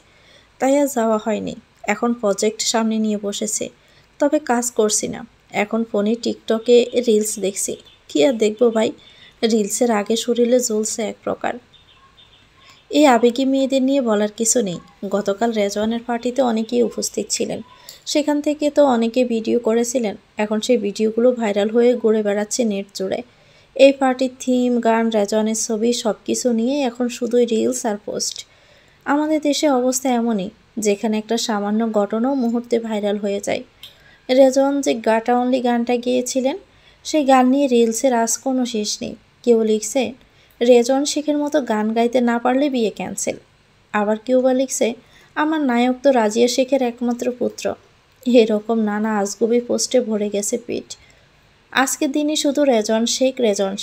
তাই আর যাওয়া হয়নি। এখন প্রজেক্ট সামনে নিয়ে বসেছে, তবে কাজ করছি না। এখন ফোনে টিকটকে রিলস দেখছি। কি আর দেখবো ভাই, রিলসের আগে শরীরে জ্বলছে এক প্রকার। এই আবেগী মেয়েদের নিয়ে বলার কিছু নেই। গতকাল রেজওয়ানের পার্টিতে অনেকেই উপস্থিত ছিলেন। সেখান থেকে তো অনেকে ভিডিও করেছিলেন। এখন সেই ভিডিওগুলো ভাইরাল হয়ে ঘুরে বেড়াচ্ছে নেট জুড়ে। এই পার্টির থিম, গান, রেজওয়ানের ছবি সব কিছু নিয়ে এখন শুধুই রিলস আর পোস্ট। আমাদের দেশে অবস্থা এমনই, যেখানে একটা সামান্য ঘটনাও মুহূর্তে ভাইরাল হয়ে যায়। রেজওয়ান যে গাটা অনলি গানটা গেয়েছিলেন, সেই গান নিয়ে রিলসের আজ কোনো শেষ নেই। কেউ লিখছে, রেজওয়ান শেখের মতো গান গাইতে না পারলে বিয়ে ক্যান্সেল। আবার কেউ বা লিখছে, আমার নায়ক তো রাজিয়া শেখের একমাত্র পুত্র। এরকম নানা আজগুবি পোস্টে ভরে গেছে পিঠ। আজকের দিনে শুধু রেজন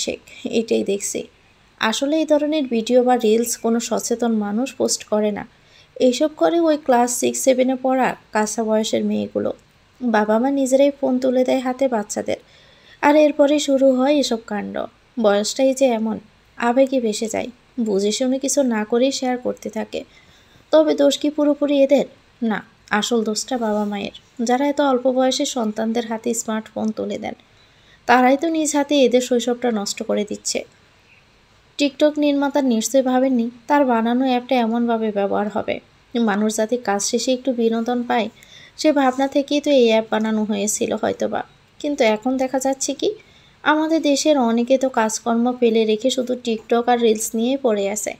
শেখ এটাই দেখছি। আসলে এই ধরনের ভিডিও বা রিলস কোনো সচেতন মানুষ পোস্ট করে না। এইসব করে ওই ক্লাস 6-7-এ পড়া কাঁচা বয়সের মেয়েগুলো। বাবা মা নিজেরাই ফোন তুলে দেয় হাতে বাচ্চাদের, আর এরপরে শুরু হয় এসব কাণ্ড। বয়সটাই যে এমন, আবেগে ভেসে যায়, বুঝে শুনে কিছু না করেই শেয়ার করতে থাকে। তবে দোষ কি পুরোপুরি এদের? না, আসল দোষটা বাবা মায়ের, যারা এত অল্প বয়সে সন্তানদের হাতে স্মার্টফোন তুলে দেন। তারাই তো নিজ হাতে এদের শৈশবটা নষ্ট করে দিচ্ছে। টিকটক নির্মাতা নিশ্চয়ই ভাবেননি তার বানানো অ্যাপটা এমনভাবে ব্যবহার হবে, মানুষ যাতে কাজ শেষে একটু বিনোদন পায়। সে ভাবনা থেকেই তো এই অ্যাপ বানানো হয়েছিল হয়তোবা। কিন্তু এখন দেখা যাচ্ছে কি, আমাদের দেশের অনেকে তো কাজকর্ম ফেলে রেখে শুধু টিকটক আর রিলস নিয়েই পড়ে আছে।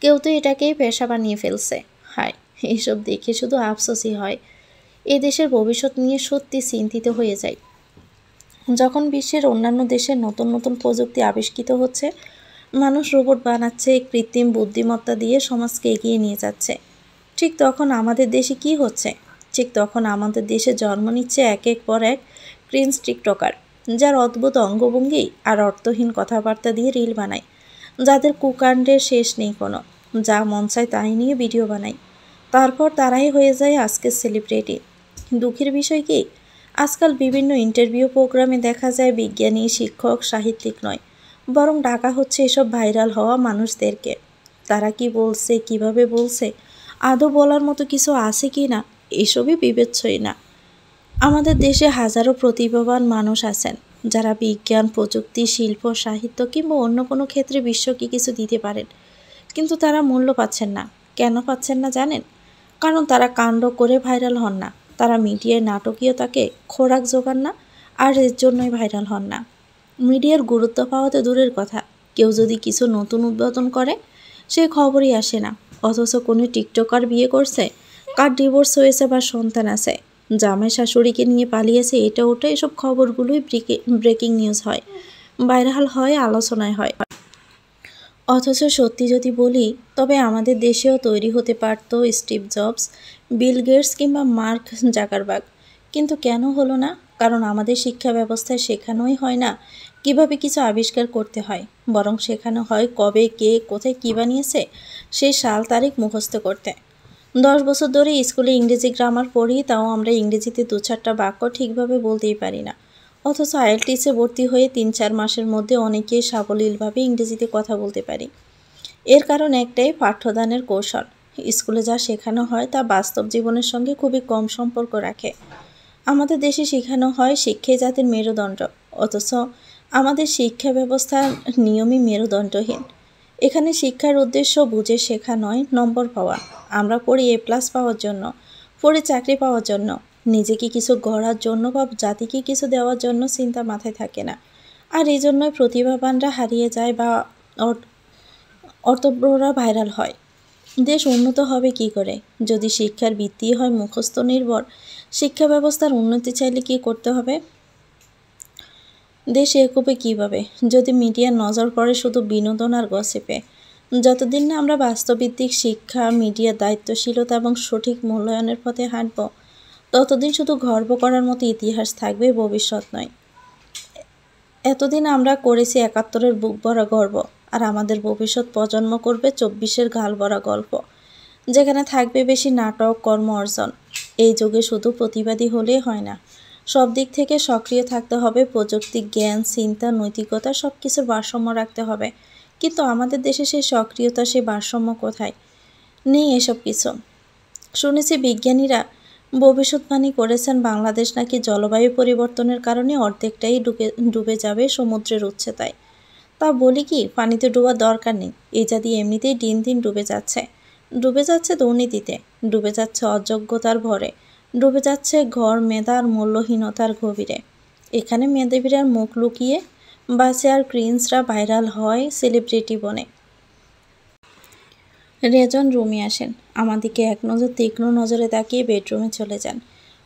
কেউ তো এটাকেই পেশা বানিয়ে ফেলছে। হায়, এইসব দেখে শুধু আফসোসই হয়। এ দেশের ভবিষ্যৎ নিয়ে সত্যি চিন্তিত হয়ে যায়। যখন বিশ্বের অন্যান্য দেশে নতুন নতুন প্রযুক্তি আবিষ্কৃত হচ্ছে, মানুষ রোবট বানাচ্ছে, কৃত্রিম বুদ্ধিমত্তা দিয়ে সমাজকে এগিয়ে নিয়ে যাচ্ছে, ঠিক তখন আমাদের দেশে কি হচ্ছে? ঠিক তখন আমাদের দেশে জন্ম নিচ্ছে একের পর এক ক্রিঞ্জ টিকটকার, যার অদ্ভুত অঙ্গভঙ্গি আর অর্থহীন কথাবার্তা দিয়ে রিল বানায়, যাদের কুকাণ্ডের শেষ নেই কোনো, যা মন চায় তাই নিয়ে ভিডিও বানায়। তারপর তারাই হয়ে যায় আজকের সেলিব্রিটি। দুঃখের বিষয় কি, আজকাল বিভিন্ন ইন্টারভিউ প্রোগ্রামে দেখা যায় বিজ্ঞানী, শিক্ষক, সাহিত্যিক নয়, বরং ডাকা হচ্ছে এসব ভাইরাল হওয়া মানুষদেরকে। তারা কি বলছে, কিভাবে বলছে, আদৌ বলার মতো কিছু আছে কি না, এসবই বিবেচ্যই না। আমাদের দেশে হাজারো প্রতিভাবান মানুষ আছেন, যারা বিজ্ঞান, প্রযুক্তি, শিল্প, সাহিত্য কিংবা অন্য কোনো ক্ষেত্রে বিশ্বকে কিছু দিতে পারেন, কিন্তু তারা মূল্য পাচ্ছেন না। কেন পাচ্ছেন না জানেন? কারণ তারা কাণ্ড করে ভাইরাল হন না, তারা মিডিয়ায় নাটকীয়তাকে খোরাক জোগান না, আর এর জন্যই ভাইরাল হন না। মিডিয়ার গুরুত্ব পাওয়া তো দূরের কথা, কেউ যদি কিছু নতুন উদ্বোধন করে সে খবরই আসে না। অথচ কোনো টিকটকার বিয়ে করছে, কার ডিভোর্স হয়েছে বা সন্তান আছে, জামাই শাশুড়িকে নিয়ে পালিয়েছে, এটা ওটা, এসব খবরগুলোই ব্রেকিং নিউজ হয়, ভাইরাল হয়, আলোচনায় হয়। অথচ সত্যি যদি বলি, তবে আমাদের দেশেও তৈরি হতে পারত স্টিভ জবস, বিল গেটস কিংবা মার্ক জাকারবার্গ। কিন্তু কেন হলো না? কারণ আমাদের শিক্ষা ব্যবস্থায় শেখানোই হয় না কিভাবে কিছু আবিষ্কার করতে হয়, বরং শেখানো হয় কবে, কে, কোথায় কী বানিয়েছে সেই সাল তারিখ মুখস্থ করতে। 10 বছর ধরে স্কুলে ইংরেজি গ্রামার পড়ি, তাও আমরা ইংরেজিতে 2-4টা বাক্য ঠিকভাবে বলতেই পারি না। অথচ আইএলটিএসে ভর্তি হয়ে 3-4 মাসের মধ্যে অনেকেই সাবলীলভাবে ইংরেজিতে কথা বলতে পারি। এর কারণ একটাই, পাঠ্যদানের কৌশল। স্কুলে যা শেখানো হয় তা বাস্তব জীবনের সঙ্গে খুবই কম সম্পর্ক রাখে। আমাদের দেশে শেখানো হয় শিক্ষাই জাতির মেরুদণ্ড, অথচ আমাদের শিক্ষা ব্যবস্থার নিয়মই মেরুদণ্ডহীন। এখানে শিক্ষার উদ্দেশ্য বুঝে শেখা নয়, নম্বর পাওয়া। আমরা পড়ি A+ পাওয়ার জন্য, পড়ি চাকরি পাওয়ার জন্য, নিজেকে কিছু গড়ার জন্য বা জাতিকে কিছু দেওয়ার জন্য চিন্তা মাথায় থাকে না। আর এই জন্যই প্রতিভাবানরা হারিয়ে যায় বা অর্থবহরা ভাইরাল হয়। দেশ উন্নত হবে কি করে যদি শিক্ষার ভিত্তি হয় মুখস্থ নির্ভর? শিক্ষা ব্যবস্থার উন্নতি চাইলে কি করতে হবে? দেশ এগোবে কীভাবে যদি মিডিয়ার নজর পড়ে শুধু বিনোদন আর গসিপে? যতদিন না আমরা বাস্তবভিত্তিক শিক্ষা, মিডিয়ার দায়িত্বশীলতা এবং সঠিক মূল্যায়নের পথে হাঁটব, ততদিন শুধু গর্ব করার মতো ইতিহাস থাকবে, ভবিষ্যৎ নয়। এতদিন আমরা করেছি 71-এর বুক ভরা গর্ব, আর আমাদের ভবিষ্যৎ প্রজন্ম করবে 24-এর গাল ভরা গল্প, যেখানে থাকবে বেশি নাটক, কর্ম অর্জন। এই যুগে শুধু প্রতিবাদী হলেই হয় না, সব দিক থেকে সক্রিয় থাকতে হবে। প্রযুক্তি, জ্ঞান, চিন্তা, নৈতিকতা সব কিছুর ভারসাম্য রাখতে হবে। কিন্তু আমাদের দেশে সেই সক্রিয়তা, সেই ভারসাম্য কোথায়? নেই এসব কিছু। শুনেছি বিজ্ঞানীরা ভবিষ্যৎবাণী করেছেন বাংলাদেশ নাকি জলবায়ু পরিবর্তনের কারণে অর্ধেকটাই ডুবে যাবে সমুদ্রের উচ্চতায়। তা বলি কি, পানিতে ডোবার দরকার নেই, এই জাতি এমনিতেই দিন দিন ডুবে যাচ্ছে দুর্নীতিতে, ডুবে যাচ্ছে অযোগ্যতার ভরে, ডুবে যাচ্ছে ঘর মেধার মূল্যহীনতার গভীরে। এখানে মেধাবীরা মুখ লুকিয়ে বাঁচে আর ক্রিন্সরা ভাইরাল হয় সেলিব্রিটি বনে। রেজন রুমে আসেন, আমাদিকে এক নজর তীক্ষ্ণ নজরে তাকিয়ে বেডরুমে চলে যান।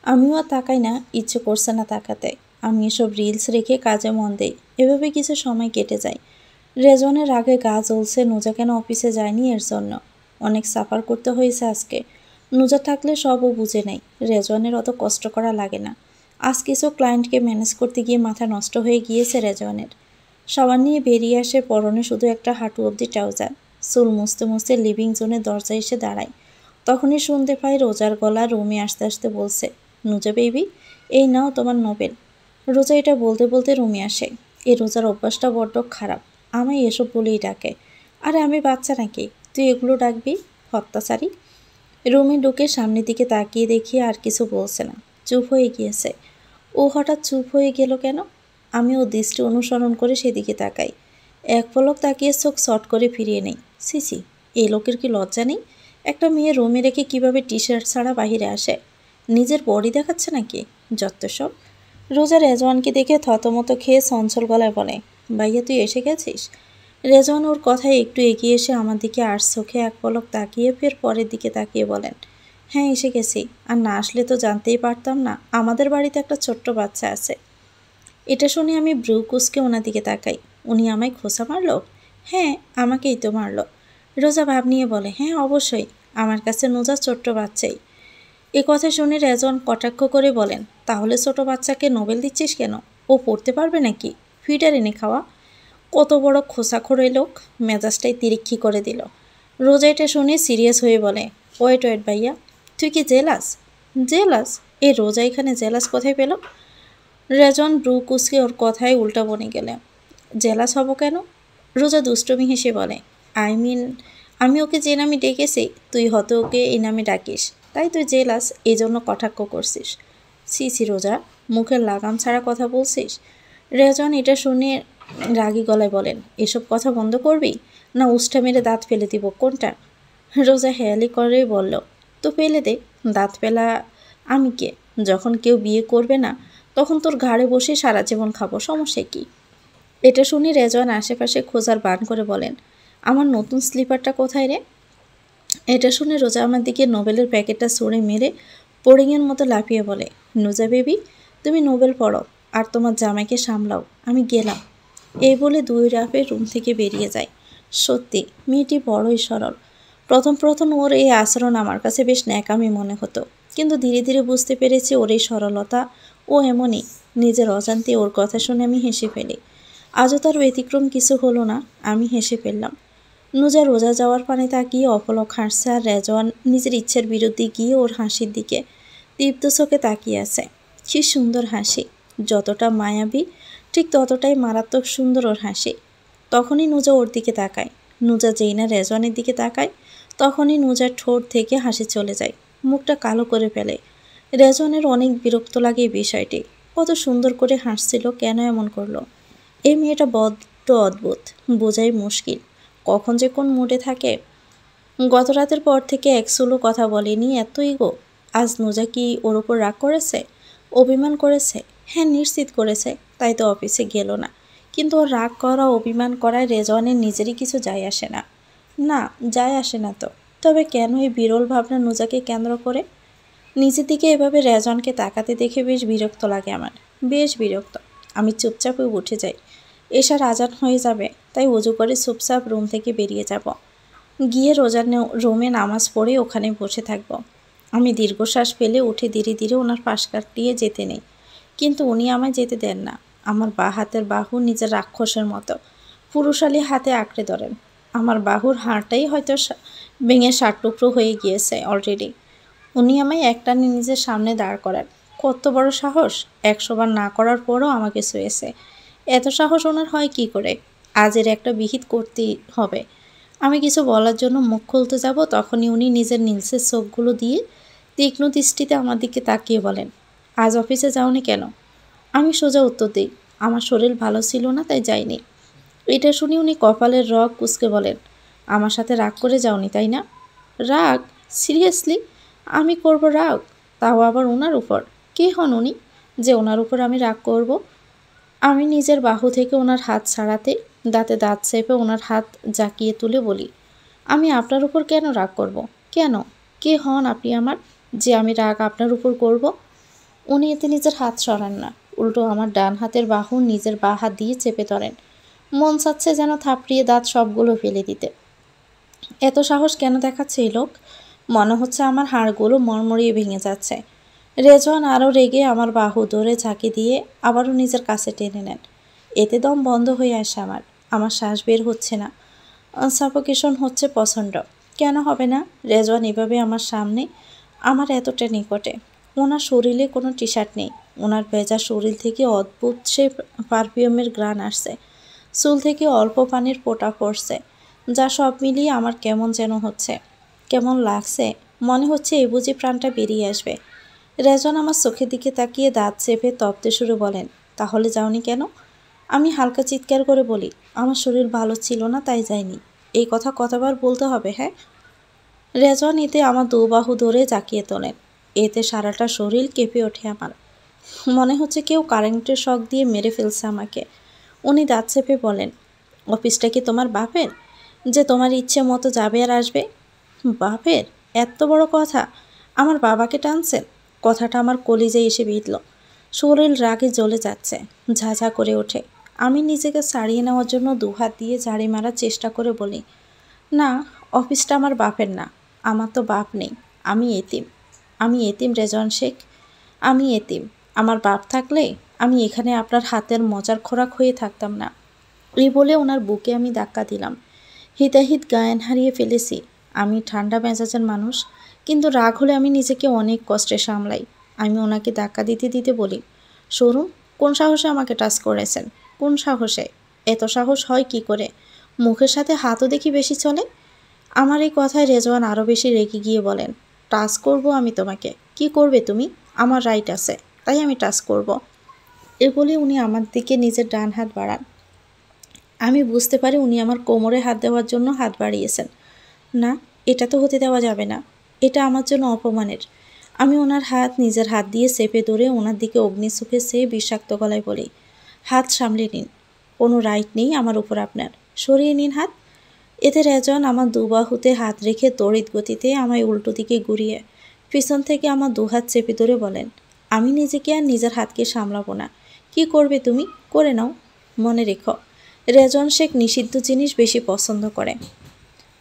আমিও আর তাকাই না, ইচ্ছে করছে না তাকাতে। আমি এসব রিলস রেখে কাজে মন দেই। এভাবে কিছু সময় কেটে যায়। রেজনের আগে গা জ্বলছে, নুজা কেন অফিসে যায়নি এর জন্য। অনেক সাফার করতে হয়েছে আজকে। নুজা থাকলে সব ও বুঝে নেয়, রেজওয়ানের অত কষ্ট করা লাগে না। আজ কিছু ক্লায়েন্টকে ম্যানেজ করতে গিয়ে মাথা নষ্ট হয়ে গিয়েছে রেজওয়ানের। সাবান নিয়ে বেরিয়ে আসে, পরনে শুধু একটা হাঁটু অবধি ট্রাউজার। চুল মুছতে মুছতে লিভিং জোনের দরজায় এসে দাঁড়ায়। তখনই শুনতে পাই রোজার গলা রুমে আসতে আসতে বলছে, নুজা বেবি, এই নাও তোমার নোবেল। রোজা এটা বলতে বলতে রুমে আসে। এই রোজার অভ্যাসটা বড্ড খারাপ, আমায় এসব বলেই ডাকে। আরে আমি বাচ্চা নাকি, তুই এগুলো ডাকবি? হত্যাচারী। রুমে ঢুকে সামনের দিকে তাকিয়ে দেখি আর কিছু বলছে না, চুপ হয়ে গিয়েছে। ও হঠাৎ চুপ হয়ে গেল কেন? আমি ও দৃষ্টি অনুসরণ করে সেদিকে তাকাই। এক পলক তাকিয়ে চোখ শর্ট করে ফিরিয়ে নেই। সিসি, এই লোকের কি লজ্জা নেই? একটা মেয়ে রুমে রেখে কিভাবে টি শার্ট ছাড়া বাহিরে আসে? নিজের বডি দেখাচ্ছে নাকি? যত সব। রোজা রেজওয়ানকে দেখে থতমত খেয়ে চঞ্চল গলায় বলে, ভাইয়া তুই এসে গেছিস? রেজওয়ান ওর কথায় একটু এগিয়ে এসে আমার দিকে আর চোখে এক পলক তাকিয়ে ফের পরের দিকে তাকিয়ে বলেন, হ্যাঁ এসে গেছি। আর না আসলে তো জানতেই পারতাম না আমাদের বাড়িতে একটা ছোট্ট বাচ্চা আছে। এটা শুনে আমি ব্রু কুচকে ওনার দিকে তাকাই। উনি আমায় খোঁচা মারলো? হ্যাঁ, আমাকেই তো মারলো। রোজা ভাব নিয়ে বলে, হ্যাঁ অবশ্যই, আমার কাছে নুজা ছোট্ট বাচ্চাই। এ কথা শুনে রেজওয়ান কটাক্ষ করে বলেন, তাহলে ছোট বাচ্চাকে নোবেল দিচ্ছিস কেন? ও পড়তে পারবে নাকি? ফিডার এনে খাওয়া। কত বড় খোঁচাখোর লোক, মেজাজটাই তিরিক্ষি করে দিল। রোজা এটা শুনে সিরিয়াস হয়ে বলে, ওয়েট ওয়েট ভাইয়া, তুই কি জেলাস? জেলাস? এ রোজা এখানে জেলাস কোথায় পেল? রেজন ব্রু কুচকে ওর কথায় উল্টা বনে গেলে। জেলাস হব কেন? রোজা দুষ্টমি হেসে বলে, আমি ওকে যে নামে ডেকেছি তুই হয়তো ওকে এই নামে ডাকিস, তাই তুই জেলাস, এই জন্য কটাক্ষ করছিস। সি সি রোজা, মুখের লাগাম ছাড়া কথা বলছিস। রেজন এটা শুনে রাগী গলায় বলেন, এসব কথা বন্ধ করবি না উষ্ঠা মেরে দাঁত ফেলে দিব, কোনটা? রোজা হেয়ালি করেই বলল, তো ফেলে দে, দাঁত ফেলা আমি কে? যখন কেউ বিয়ে করবে না তখন তোর ঘাড়ে বসে সারা জীবন খাবো, সমস্যা কি? এটা শুনে রেজওয়ান আশেপাশে খোঁজার বান করে বলেন, আমার নতুন স্লিপারটা কোথায় রে? এটা শুনে রোজা আমার দিকে নোবেলের প্যাকেটটা ছুঁড়ে মেরে পোড়িংয়ের মতো লাফিয়ে বলে, নুজা বেবি, তুমি নোবেল পড়ো আর তোমার জামাইকে সামলাও, আমি গেলাম। এই বলে দুই রাফে রুম থেকে বেরিয়ে যায়। সত্যি মেয়েটি বড়ই সরল। প্রথম প্রথম ওর এই আচরণ আমার কাছে বেশ ন্যাকামি মনে হতো, কিন্তু ধীরে ধীরে বুঝতে পেরেছি ওর এই সরলতা ও এমনই। নিজের অজান্তে ওর কথা শুনে আমি হেসে ফেলি। আজও তার ব্যতিক্রম কিছু হলো না, আমি হেসে ফেললাম। নুজা রোজা যাওয়ার পানে তাকিয়ে অপলক হাসছে, আর রেজওয়ান নিজের ইচ্ছের বিরুদ্ধে গিয়ে ওর হাসির দিকে তীব্র চোখে তাকিয়ে আছে। কি সুন্দর হাসি, যতটা মায়াবী ঠিক ততটাই মারাত্মক সুন্দর ওর হাসি। তখনই নুজা ওর দিকে তাকায়। নুজা যেই না রেজওয়ানের দিকে তাকায় তখনই নুজার ঠোঁট থেকে হাসি চলে যায়, মুখটা কালো করে ফেলে। রেজওয়ানের অনেক বিরক্ত লাগে এই বিষয়টি। কত সুন্দর করে হাসছিল, কেন এমন করলো? এই মেয়েটা বড্ড অদ্ভুত, বোঝাই মুশকিল কখন যে কোন মুডে থাকে। গত রাতের পর থেকে একচুলও কথা বলেনি, এত ইগো। আজ নুজা কি ওর ওপর রাগ করেছে, অভিমান করেছে? হ্যাঁ নিশ্চিত করেছে, তাই তো অফিসে গেল না। কিন্তু ওর রাগ করা অভিমান করায় রেজওয়ানের নিজেরই কিছু যায় আসে না। না, যায় আসে না তো। তবে কেন এই বিরল ভাবনা নুজাকে কেন্দ্র করে? নিজের দিকে এভাবে রেজওয়ানকে তাকাতে দেখে বেশ বিরক্ত লাগে আমার, বেশ বিরক্ত। আমি চুপচাপ উঠে যাই। এশার আজান হয়ে যাবে, তাই অজু করে চুপচাপ রুম থেকে বেরিয়ে যাব। গিয়ে রোজার রুমে নামাজ পড়ে ওখানে বসে থাকব। আমি দীর্ঘশ্বাস ফেলে উঠে ধীরে ধীরে ওনার পাশ কাটিয়ে যেতে নেই, কিন্তু উনি আমায় যেতে দেন না। আমার বাঁ হাতের বাহু নিজের রাক্ষসের মতো পুরুষালী হাতে আঁকড়ে ধরেন। আমার বাহুর হাড়টাই হয়তো ভেঙে 60 টুকরো হয়ে গিয়েছে অলরেডি। উনি আমায় একটানে নিজের সামনে দাঁড় করান। কত বড় সাহস! 100 বার না করার পরও আমাকে ছুঁয়েছে। এত সাহস ওনার হয় কি করে? আজের একটা বিহিত করতেই হবে। আমি কিছু বলার জন্য মুখ খুলতে যাব, তখনই উনি নিজের নীলসের চোখগুলো দিয়ে তীক্ষ্ণ দৃষ্টিতে আমার দিকে তাকিয়ে বলেন, আজ অফিসে যাওনি কেন? আমি সোজা উত্তর দিই, আমার শরীর ভালো ছিল না, তাই যাইনি। এটা শুনে উনি কপালের রগ কুঁচকে বলেন, আমার সাথে রাগ করে যাওনি তাই না? রাগ? সিরিয়াসলি? আমি করব রাগ? তাও আবার ওনার উপর? কে হন উনি যে ওনার উপর আমি রাগ করব? আমি নিজের বাহু থেকে ওনার হাত ছাড়াতে দাঁতে দাঁত চেপে ওনার হাত জাকিয়ে তুলে বলি, আমি আপনার উপর কেন রাগ করব? কেন? কে হন আপনি আমার, যে আমি রাগ আপনার উপর করব? উনি এতে নিজের হাত সরান না, উল্টো আমার ডান হাতের বাহু নিজের বাঁ হাত দিয়ে চেপে ধরেন। মন চাচ্ছে যেন থাপড়িয়ে দাঁত সবগুলো ফেলে দিতে। এত সাহস কেন দেখাচ্ছে এই লোক? মনে হচ্ছে আমার হাড়গুলো মড়মড়িয়ে ভেঙে যাচ্ছে। রেজওয়ান আরও রেগে আমার বাহু ধরে ঝাঁকি দিয়ে আবারও নিজের কাছে টেনে নেন। এতে দম বন্ধ হয়ে আসে আমার শ্বাস বের হচ্ছে না, সাফোকেশন হচ্ছে প্রচণ্ড। কেন হবে না? রেজওয়ান এভাবে আমার সামনে, আমার এতটা নিকটে। ওনার শরীরে কোনো টি শার্ট নেই, ওনার ভেজা শরীর থেকে অদ্ভুত সে পারফিউমের ঘ্রাণ আসছে, চুল থেকে অল্প পানির ফোঁটা পড়ছে, যা সব মিলিয়ে আমার কেমন যেন হচ্ছে, কেমন লাগছে, মনে হচ্ছে এই বুঝি প্রাণটা বেরিয়ে আসবে। রেজন আমার চোখের দিকে তাকিয়ে দাঁত চেপে তপ্তে সুরে বলেন, তাহলে যাওনি কেন? আমি হালকা চিৎকার করে বলি, আমার শরীর ভালো ছিল না তাই যাইনি। এই কথা কতবার বলতে হবে? হ্যাঁ। রেজন এতে আমার দু বাহু ধরে জাকিয়ে তোলেন। এতে সারাটা শরীর কেঁপে ওঠে আমার, মনে হচ্ছে কেউ কারেন্টের শক দিয়ে মেরে ফেলছে আমাকে। উনি দাঁত চেপে বলেন, অফিসটা কি তোমার বাপের, যে তোমার ইচ্ছে মতো যাবে আর আসবে? বাপের? এত বড় কথা! আমার বাবাকে টানছেন? কথাটা আমার কলিজে এসে বিঁধল। শরীর রাগে জ্বলে যাচ্ছে, ঝাঝা করে ওঠে। আমি নিজেকে ছাড়িয়ে নেওয়ার জন্য দুহাত দিয়ে ঝাড়ি মারার চেষ্টা করে বলি, না, অফিসটা আমার বাপের না। আমার তো বাপ নেই, আমি এতিম। আমি এতিম রেজওয়ান শেখ, আমি এতিম। আমার বাপ থাকলে আমি এখানে আপনার হাতের মজার খোরাক হয়ে থাকতাম না। এই বলে ওনার বুকে আমি ধাক্কা দিলাম। হিতাহিত জ্ঞান হারিয়ে ফেলেছি। আমি ঠান্ডা মেজাজের মানুষ, কিন্তু রাগ হলে আমি নিজেকে অনেক কষ্টে সামলাই। আমি ওনাকে ধাক্কা দিতে দিতে বলি, সরুন, কোন সাহসে আমাকে টাচ করেছেন? কোন সাহসে? এত সাহস হয় কি করে? মুখের সাথে হাতও দেখি বেশি চলে। আমার এই কথায় রেজওয়ান আরও বেশি রেগে গিয়ে বলেন, টাচ করব আমি তোমাকে? কি করবে তুমি? আমার রাইট আছে, তাই আমি টাচ করব। এ বলে উনি আমার দিকে নিজের ডান হাত বাড়ান। আমি বুঝতে পারি উনি আমার কোমরে হাত দেওয়ার জন্য হাত বাড়িয়েছেন। না, এটা তো হতে দেওয়া যাবে না, এটা আমার জন্য অপমানের। আমি ওনার হাত নিজের হাত দিয়ে চেপে ধরে ওনার দিকে অগ্নিসুখে চেয়ে বিষাক্ত গলায় বলি, হাত সামলে নিন, কোনো রাইট নেই আমার উপর আপনার, সরিয়ে নিন হাত। এতে রেজন আমার দুবাহুতে হাত রেখে তড়িৎ গতিতে আমায় উল্টো দিকে ঘুরিয়ে পিছন থেকে আমার দুহাত চেপে ধরে বলেন, আমি নিজেকে আর নিজের হাতকে সামলাবো না। কি করবে তুমি? করে নাও। মনে রেখো, রেজন শেখ নিষিদ্ধ জিনিস বেশি পছন্দ করে।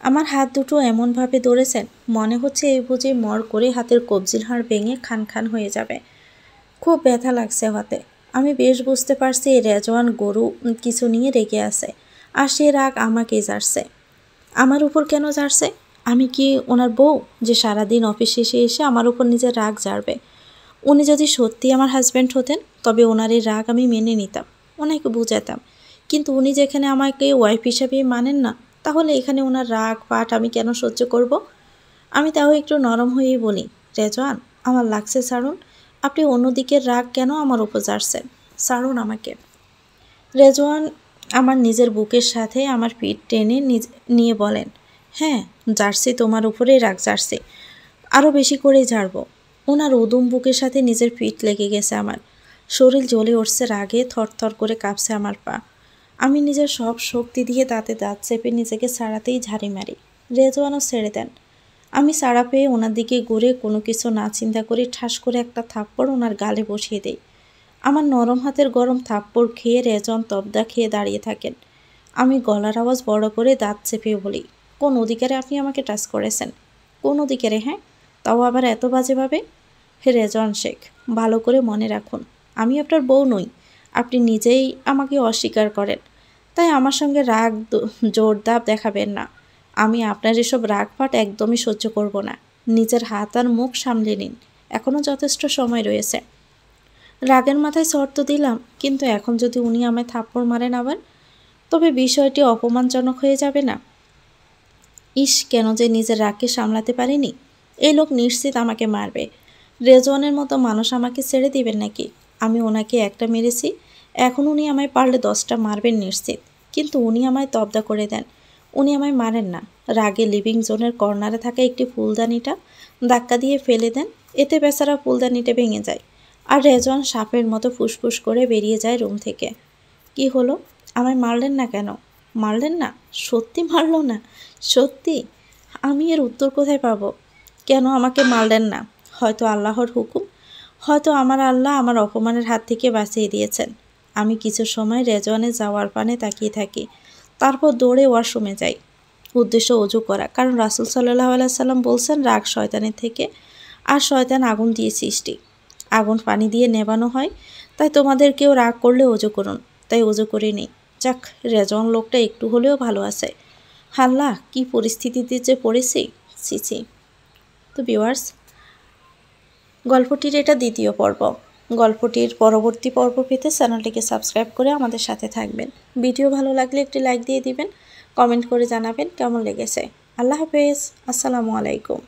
আমার হাত দুটো এমনভাবে ধরেছেন, মনে হচ্ছে এই বুঝে মর করে হাতের কবজির হাড় ভেঙে খান খান হয়ে যাবে। খুব ব্যথা লাগছে হাতে। আমি বেশ বুঝতে পারছি এই রেজওয়ান গরু কিছু নিয়ে রেগে আছে, আর সে রাগ আমাকেই জারছে। আমার উপর কেন জারছে? আমি কি ওনার বউ যে সারাদিন অফিস শেষে এসে আমার উপর নিজের রাগ জারবে? উনি যদি সত্যি আমার হাজব্যান্ড হতেন তবে ওনার এই রাগ আমি মেনে নিতাম, ওনাকে বুঝাতাম। কিন্তু উনি যেখানে আমাকে ওয়াইফ হিসাবে মানেন না, তাহলে এখানে ওনার রাগ পাট আমি কেন সহ্য করব? আমি তাও একটু নরম হয়েই বলি, রেজওয়ান, আমার লাগছে ছাড়ুন। আপনি অন্যদিকের রাগ কেন আমার উপর জারছেন? ছাড়ুন আমাকে। রেজওয়ান আমার নিজের বুকের সাথে আমার পিঠ টেনে নিয়ে বলেন, হ্যাঁ, জার্সি তোমার উপরেই রাগ জার্সি, আরও বেশি করেই ঝাড়ব। ওনার উদুম বুকের সাথে নিজের পিঠ লেগে গেছে আমার। শরীর জ্বলে উঠছে রাগে, থরথর করে কাঁপছে আমার পা। আমি নিজের সব শক্তি দিয়ে দাঁতে দাঁত চেপে নিজেকে ছাড়াতেই ঝাড়ি মারি। রেজওয়ানও ছেড়ে দেন। আমি ছাড়া পেয়ে ওনার দিকে ঘুরে কোনো কিছু না চিন্তা করে ঠাস করে একটা থাপ্পড় ওনার গালে বসিয়ে দেই। আমার নরম হাতের গরম থাপ্পড় খেয়ে রেজন তবদা খেয়ে দাঁড়িয়ে থাকেন। আমি গলার আওয়াজ বড় করে দাঁত চেপে বলি, কোন অধিকারে আপনি আমাকে টাচ করেছেন? কোন অধিকারে? হ্যাঁ, তাও আবার এত বাজেভাবে? হে রেজন শেখ, ভালো করে মনে রাখুন, আমি আপনার বউ নই। আপনি নিজেই আমাকে অস্বীকার করেন, তাই আমার সঙ্গে রাগ জোর দাব দেখাবেন না। আমি আপনার এসব রাগপাট একদমই সহ্য করব না। নিজের হাত আর মুখ সামলে নিন, এখনও যথেষ্ট সময় রয়েছে। রাগের মাথায় শর্ত দিলাম, কিন্তু এখন যদি উনি আমায় থাপ্পড় মারেন আবার, তবে বিষয়টি অপমানজনক হয়ে যাবে না? ইস, কেন যে নিজের রাগকে সামলাতে পারিনি। এই লোক নিশ্চিত আমাকে মারবে। রেজওয়ানের মতো মানুষ আমাকে ছেড়ে দিবেন নাকি? আমি ওনাকে একটা মেরেছি, এখন উনি আমায় পারলে 10টা মারবেন নিশ্চিত। কিন্তু উনি আমায় তবদা করে দেন, উনি আমায় মারেন না। রাগে লিভিং জোনের কর্নারে থাকা একটি ফুলদানিটা ধাক্কা দিয়ে ফেলে দেন, এতে বেচারা ফুলদানিটা ভেঙে যায়, আর রেজওয়ান সাপের মতো ফুসফুস করে বেরিয়ে যায় রুম থেকে। কি হলো? আমায় মারলেন না কেন? মারলেন না? সত্যি মারল না? সত্যি? আমি এর উত্তর কোথায় পাবো? কেন আমাকে মারলেন না? হয়তো আল্লাহর হুকুম, হয়তো আমার আল্লাহ আমার অপমানের হাত থেকে বাঁচিয়ে দিয়েছেন। আমি কিছু সময় রেজওয়ানের যাওয়ার পানে তাকিয়ে থাকি, তারপর দৌড়ে ওয়াশরুমে যাই। উদ্দেশ্য অজু করা, কারণ রাসূল সাল্লাল্লাহু আলাইহি সাল্লাম বলছেন রাগ শয়তানের থেকে, আর শয়তান আগুন দিয়ে সৃষ্টি, আগুন পানি দিয়ে নেভানো হয়। তাই তোমাদের কেউ রাগ করলে অজু করুন। তাই অজু করে নেই। যাক, রেজন লোকটা একটু হলেও ভালো আছে। আল্লাহ, কি পরিস্থিতিতে যে পড়েছি, ছি। তো ভিউয়ার্স, গল্পটির এটা দ্বিতীয় পর্ব। গল্পটির পরবর্তী পর্ব পেতে চ্যানেলটিকে সাবস্ক্রাইব করে আমাদের সাথে থাকবেন। ভিডিও ভালো লাগলে একটি লাইক দিয়ে দিবেন, কমেন্ট করে জানাবেন কেমন লেগেছে। আল্লাহ হাফেজ, আসসালামু আলাইকুম।